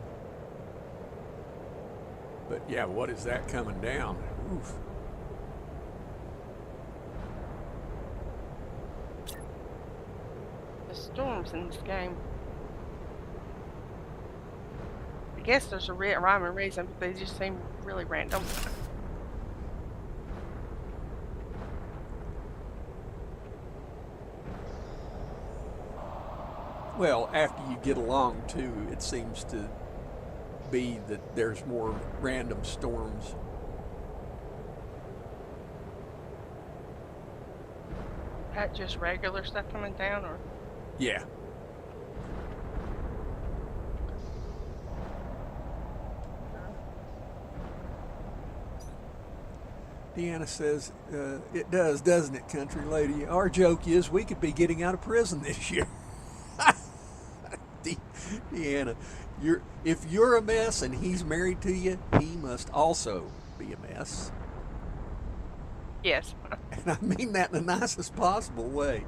But yeah, what is that coming down? Oof.
The storms in this game. I guess there's a rhyme and reason, but they just seem really random.
Well, after you get along too, it seems to be that there's more random storms.
That just regular stuff coming down, or
Yeah. Deanna says, it does, doesn't it, country lady? Our joke is we could be getting out of prison this year. Deanna, if you're a mess and he's married to you, he must also be a mess.
yes.
And I mean that in the nicest possible way.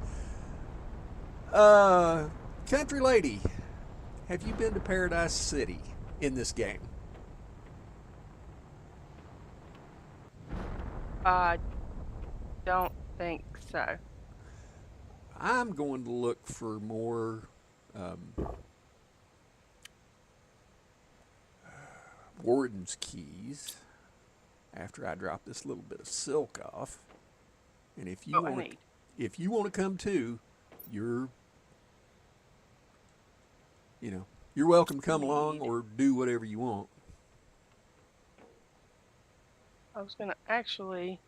Country lady, have you been to Paradise City in this game?
I don't think so.
I'm going to look for more um, warden's keys after I drop this little bit of silk off. And
What I need.
if you want to come too, you're you know you're welcome to come along
Need.
or do whatever you want.
I was gonna actually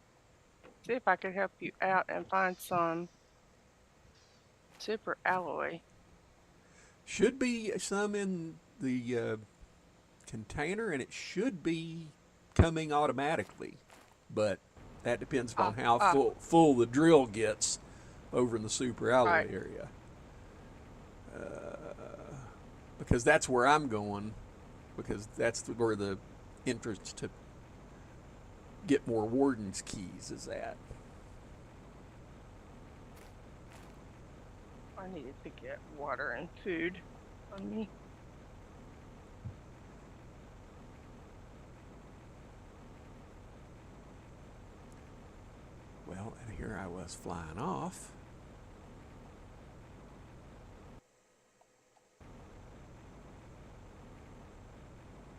see if I could help you out and find some super alloy.
Should be some in the container, and it should be coming automatically, but that depends upon
Ah,
how
ah,
full the drill gets over in the super alloy
right.
area. Because that's where I'm going, because that's where the entrance to get more warden's keys is at.
I needed to get water and food on me.
Well, and here I was flying off.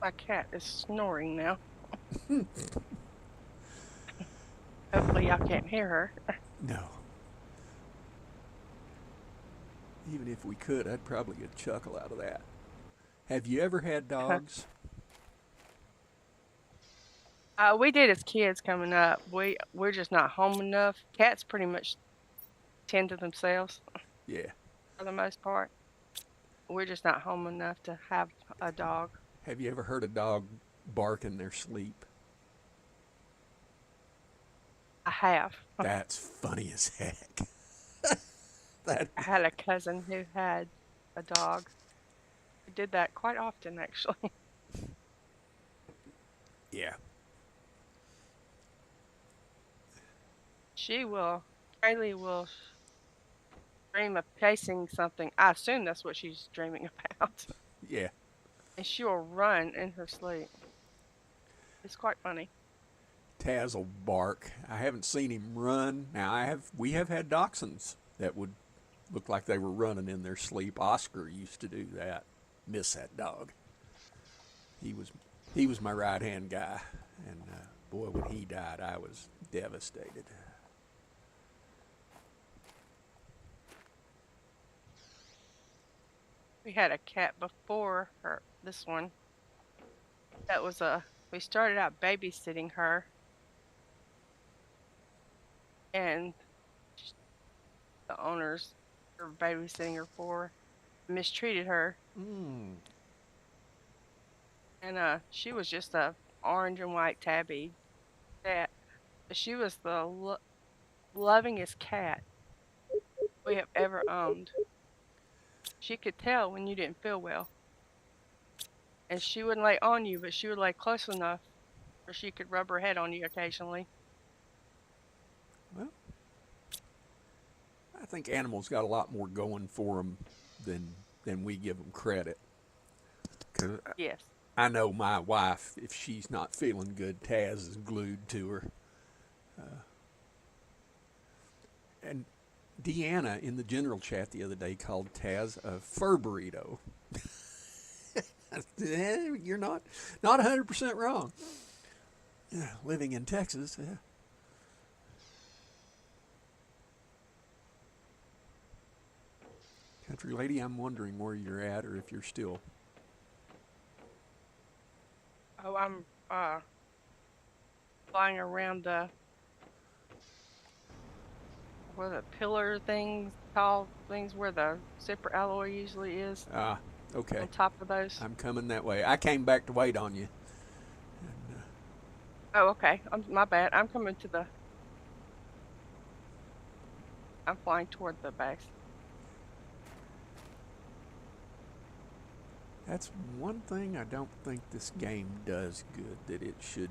My cat is snoring now. Hopefully, y'all can't hear her.
No. Even if we could, I'd probably get a chuckle out of that. Have you ever had dogs?
We did as kids coming up. We're just not home enough. Cats pretty much tend to themselves
Yeah.
for the most part. We're just not home enough to have a dog.
Have you ever heard a dog bark in their sleep?
I have.
That's funny as heck. that
I had a cousin who had a dog. Who did that quite often, actually.
yeah.
Kaylee will dream of chasing something. I assume that's what she's dreaming about.
Yeah.
And she will run in her sleep. It's quite funny.
Taz will bark. I haven't seen him run. Now we have had dachshunds that would look like they were running in their sleep. Oscar used to do that. Miss that dog. He was my right hand guy, and boy, when he died, I was devastated.
We had a cat before her, this one. That was we started out babysitting her, and the owners were babysitting her for mistreated her.
Mm.
And she was just a orange and white tabby cat. She was the lovingest cat we have ever owned. She could tell when you didn't feel well, and she wouldn't lay on you, but she would lay close enough or she could rub her head on you occasionally.
Well, I think animals got a lot more going for them than we give them credit. 'Cause
Yes.
I know my wife, if she's not feeling good, Taz is glued to her. And Deanna in the general chat the other day called Taz a fur burrito. You're not 100% wrong. Yeah, living in Texas. Yeah. Country lady, I'm wondering where you're at or if you're still.
Oh, I'm flying around the what are the pillar things, tall things where the super alloy usually is
Ah, okay.
on top of those.
I'm coming that way. I came back to wait on you. And,
Oh, okay. My bad. I'm flying toward the base.
that's one thing I don't think this game does good that it should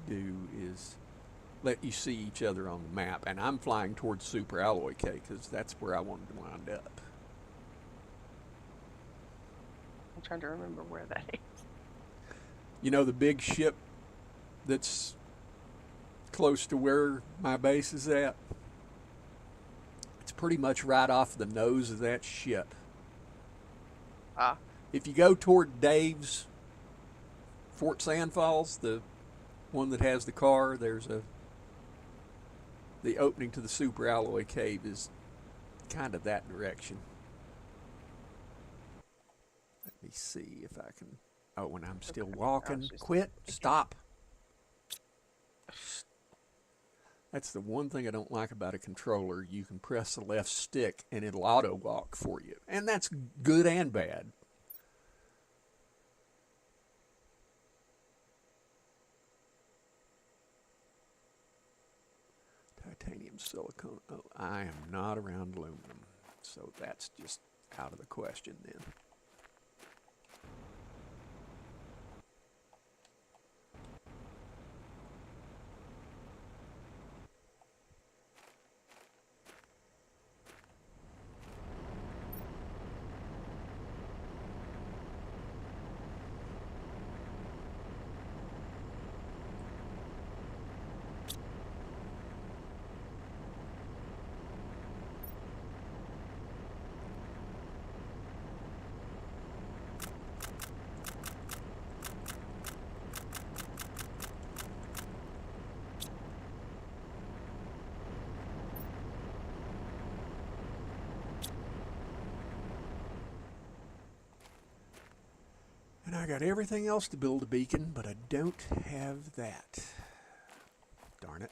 do is let you see each other on the map. And I'm flying towards Super Alloy K because that's where I wanted to wind up.
I'm trying to remember where that is.
You know the big ship that's close to where my base is at? It's pretty much right off the nose of that ship.
Ah,
If you go toward Dave's Fort Sand Falls, the one that has the car, the opening to the Super Alloy Cave is kind of that direction. Let me see if I can. Oh, and I'm still
okay. I was
walking.
just
Quit.
thinking.
Stop. That's the one thing I don't like about a controller. You can press the left stick and it'll auto walk for you. And that's good and bad. Titanium silicone. Oh, I am not around aluminum. So that's just out of the question then. And I got everything else to build a beacon, but I don't have that. Darn it.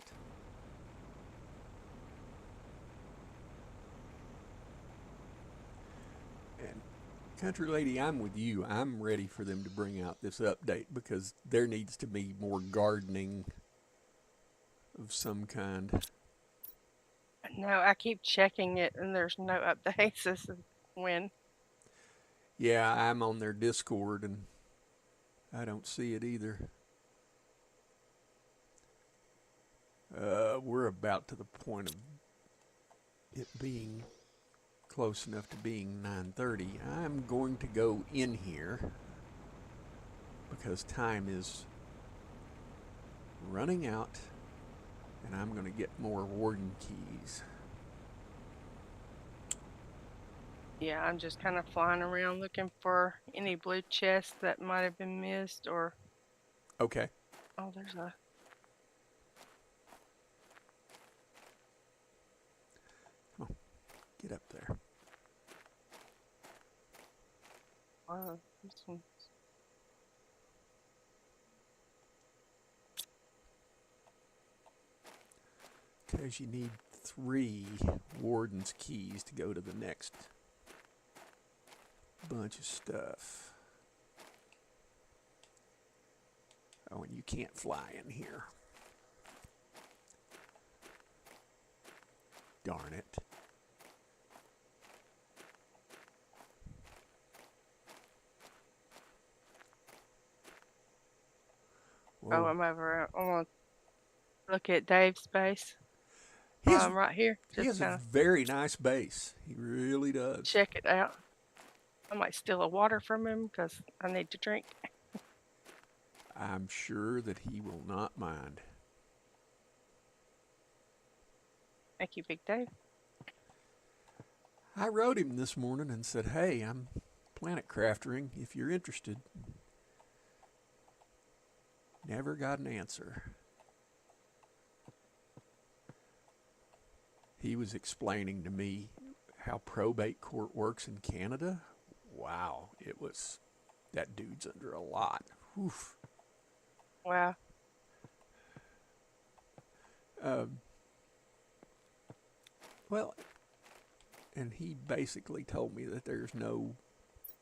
And Country Lady, I'm with you. I'm ready for them to bring out this update because there needs to be more gardening of some kind.
No, I keep checking it and there's no updates. This is when.
Yeah, I'm on their Discord and I don't see it either. We're about to the point of it being close enough to being 9:30. I'm going to go in here because time is running out and I'm going to get more warden keys.
Yeah, I'm just kind of flying around looking for any blue chests that might have been missed or.
Okay.
Oh, there's a.
Come on, get up there.
This one.
Because you need 3 warden's keys to go to the next bunch of stuff. Oh, and you can't fly in here. Darn it.
Oh,
Whoa.
I'm over. I want to look at Dave's space
He
while
has
I'm right here.
he
Just
has a
kind of
very nice base. He really does.
check it out. I might steal a water from him because I need to drink.
I'm sure that he will not mind.
Thank you, Big Dave.
I wrote him this morning and said, "Hey, I'm planet craftering. If you're interested." Never got an answer. He was explaining to me how probate court works in Canada. Wow, it was that dude's under a lot. Oof.
Wow.
Um, well, and he basically told me that there's no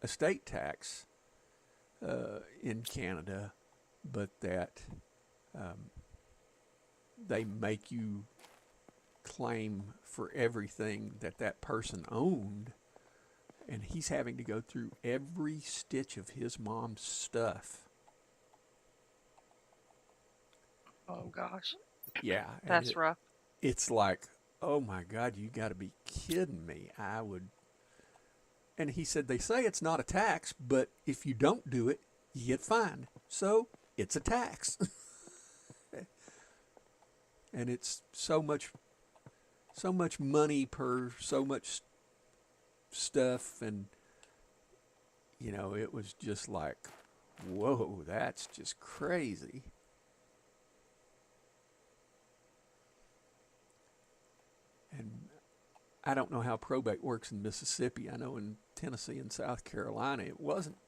estate tax in Canada, but that um, they make you claim for everything that that person owned, and he's having to go through every stitch of his mom's stuff.
Oh gosh,
Yeah, and
that's rough.
it's like, oh my God, you got to be kidding me. I would. And he said, they say it's not a tax, but if you don't do it, you get fined. So it's a tax. And it's so much money per so much stuff. And, it was just like, whoa, that's just crazy. And I don't know how probate works in Mississippi. I know in Tennessee and South Carolina it wasn't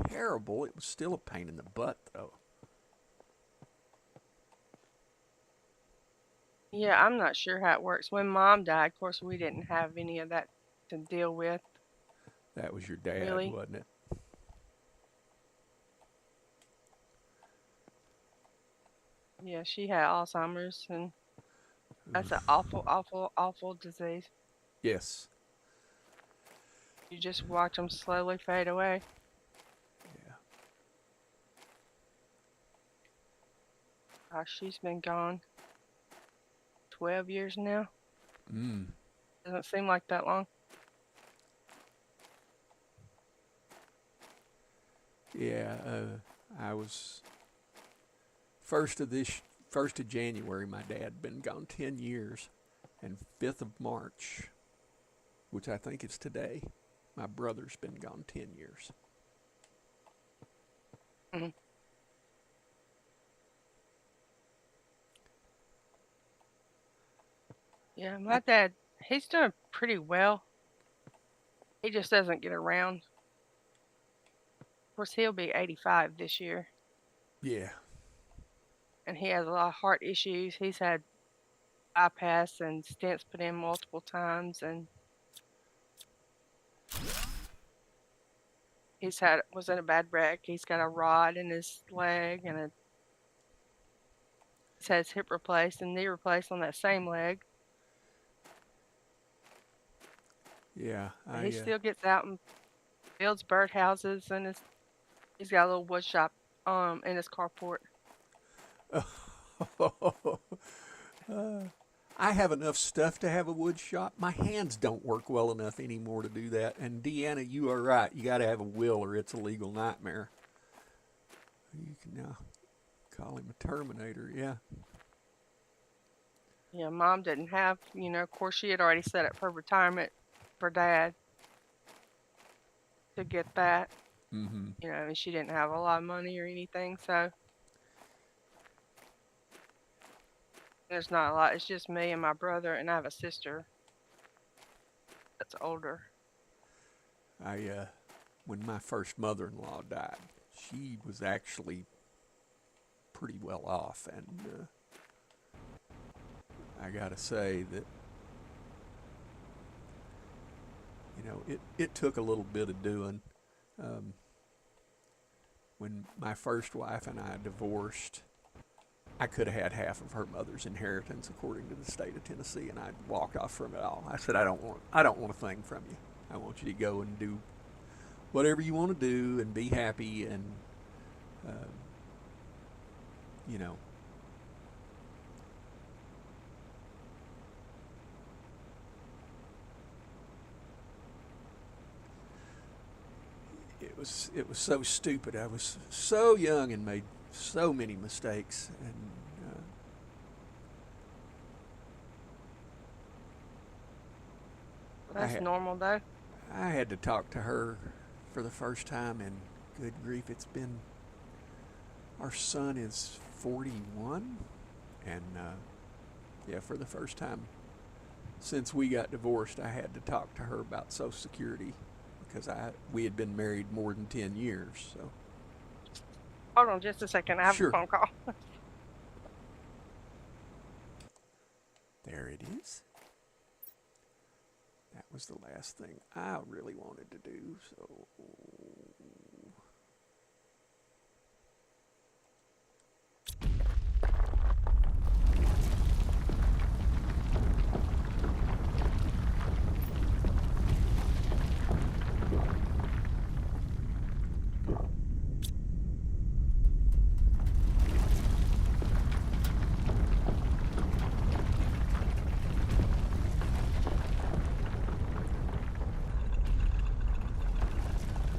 terrible. It was still a pain in the butt, though.
Yeah, I'm not sure how it works. When Mom died, of course, we didn't have any of that to deal with,
That was your dad,
really.
wasn't it?
Yeah, she had Alzheimer's, and that's an
Oof.
awful, awful, awful disease.
Yes.
You just watch them slowly fade away.
Yeah.
Gosh, she's been gone 12 years now.
Mm.
Doesn't seem like that long.
Yeah. I was first of January. My dad had been gone 10 years, and 5th of March, which I think is today, my brother's been gone 10 years.
Mhm. Yeah,
I,
my dad, he's doing pretty well. He just doesn't get around. Of course, he'll be 85 this year,
yeah.
and he has a lot of heart issues. He's had bypass and stents put in multiple times, and was in a bad wreck. He's got a rod in his leg, and he's had his hip replaced and knee replaced on that same leg.
Yeah.
But he still gets out and builds birdhouses, and he's got a little wood shop in his carport.
I have enough stuff to have a wood shop. My hands don't work well enough anymore to do that. And Deanna, you are right. You got to have a will, or it's a legal nightmare. You can now call him a Terminator. Yeah.
Yeah, Mom didn't have, of course, she had already set up her retirement for Dad to get that,
Mm-hmm.
and she didn't have a lot of money or anything, so there's not a lot. It's just me and my brother, and I have a sister that's older.
I when my first mother-in-law died, she was actually pretty well off, and I gotta say that it took a little bit of doing. Um, when my first wife and I divorced, I could have had half of her mother's inheritance according to the state of Tennessee, and I walked off from it all. I said, I don't want a thing from you. I want you to go and do whatever you want to do and be happy. And uh, you know, it was so stupid. I was so young and made so many mistakes, and I
That's
had
normal though.
I had to talk to her for the first time, and good grief, it's been our son is 41, and yeah, for the first time since we got divorced, I had to talk to her about Social Security because we had been married more than 10 years. So
Hold on just a second. I have a
sure,
phone call.
there it is. That was the last thing I really wanted to do. So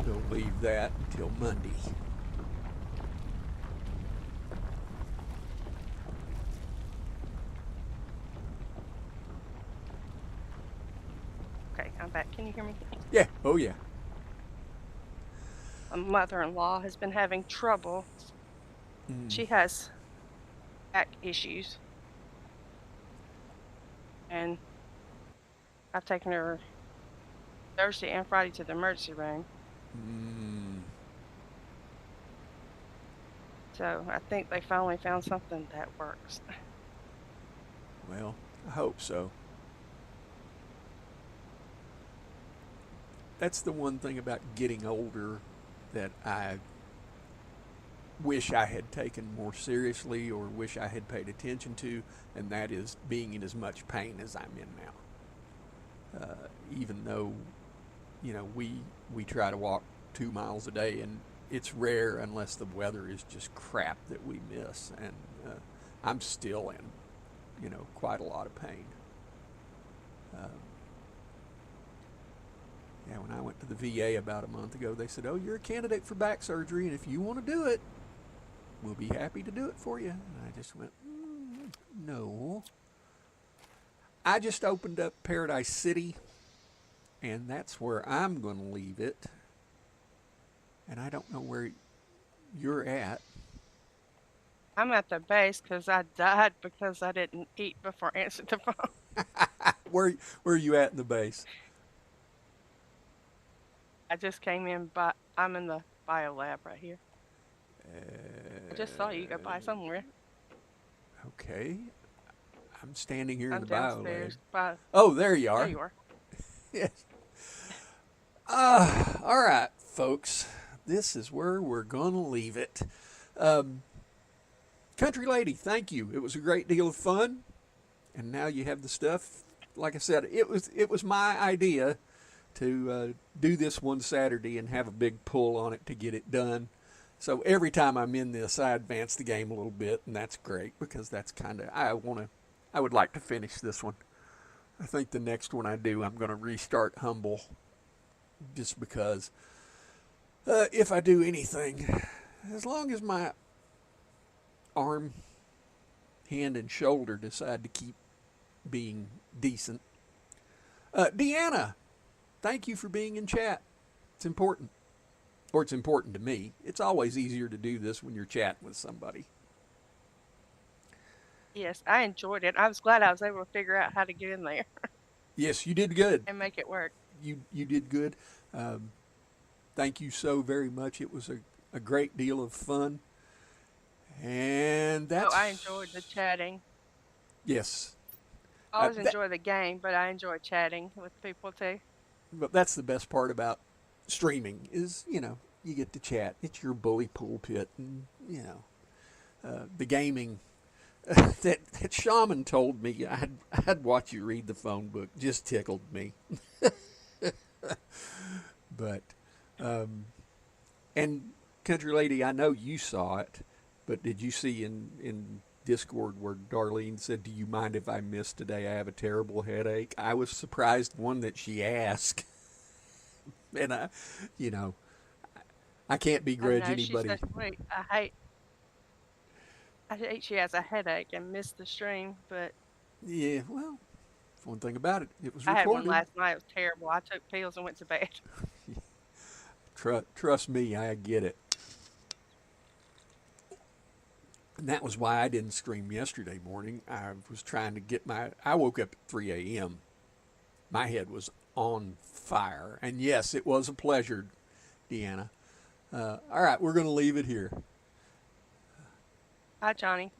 we'll leave that until Monday.
Okay, I'm back. Can you hear me?
Yeah. Oh yeah.
My mother-in-law has been having trouble.
Mm.
She has back issues, and I've taken her Thursday and Friday to the emergency room.
Mm.
So I think they finally found something that works.
Well, I hope so. That's the one thing about getting older that I wish I had taken more seriously or wish I had paid attention to, and that is being in as much pain as I'm in now. Even though, we try to walk 2 miles a day, and it's rare unless the weather is just crap that we miss, and I'm still in, quite a lot of pain. Um, yeah, when I went to the VA about a month ago, they said, "Oh, you're a candidate for back surgery, and if you want to do it, we'll be happy to do it for you." And I just went, no. I just opened up Paradise City, and that's where I'm going to leave it. And I don't know where you're at.
I'm at the base because I died because I didn't eat before I answered the phone.
Where are you at in the base?
I just came in, but I'm in the bio lab right here. I just saw you go by somewhere.
Okay. I'm standing here in
I'm
the bio lab.
downstairs by.
Oh, there you
There
are.
you are.
Yes. All right, folks. This is where we're going to leave it. Um, Country Lady, thank you. It was a great deal of fun. And now you have the stuff. Like I said, it was my idea to do this one Saturday and have a big pull on it to get it done. So every time I'm in this, I advance the game a little bit, and that's great because that's kind of I would like to finish this one. I think the next one I do, I'm going to restart Humble, just because if I do anything, as long as my arm, hand, and shoulder decide to keep being decent. Deanna, thank you for being in chat. It's important. Or it's important to me. It's always easier to do this when you're chatting with somebody.
Yes, I enjoyed it. I was glad I was able to figure out how to get in there
Yes, you did good.
and make it work.
You did good. Um, Thank you so very much. It was a great deal of fun. And
Oh, I enjoyed the
that's,
chatting.
yes.
I always
That,
enjoy the game, but I enjoy chatting with people too.
but that's the best part about streaming is, you get to chat. It's your bully pulpit, and, the gaming. That shaman told me I'd watch you read the phone book just tickled me. But, and Country Lady, I know you saw it. But did you see in Discord where Darlene said, "Do you mind if I miss today? I have a terrible headache." I was surprised one that she asked, and you know, I can't
I
begrudge
know she's so
anybody.
sweet. I hate she has a headache and missed the stream, but
Yeah, well, one thing about it, it was
I had one
recorded.
last night. It was terrible. I took pills and went to bed.
Trust me, I get it. And that was why I didn't stream yesterday morning. I was trying to get my. I woke up at 3 a.m. My head was on fire. And yes, it was a pleasure, Deanna. All right, we're going to leave it here.
Hi, Johnny.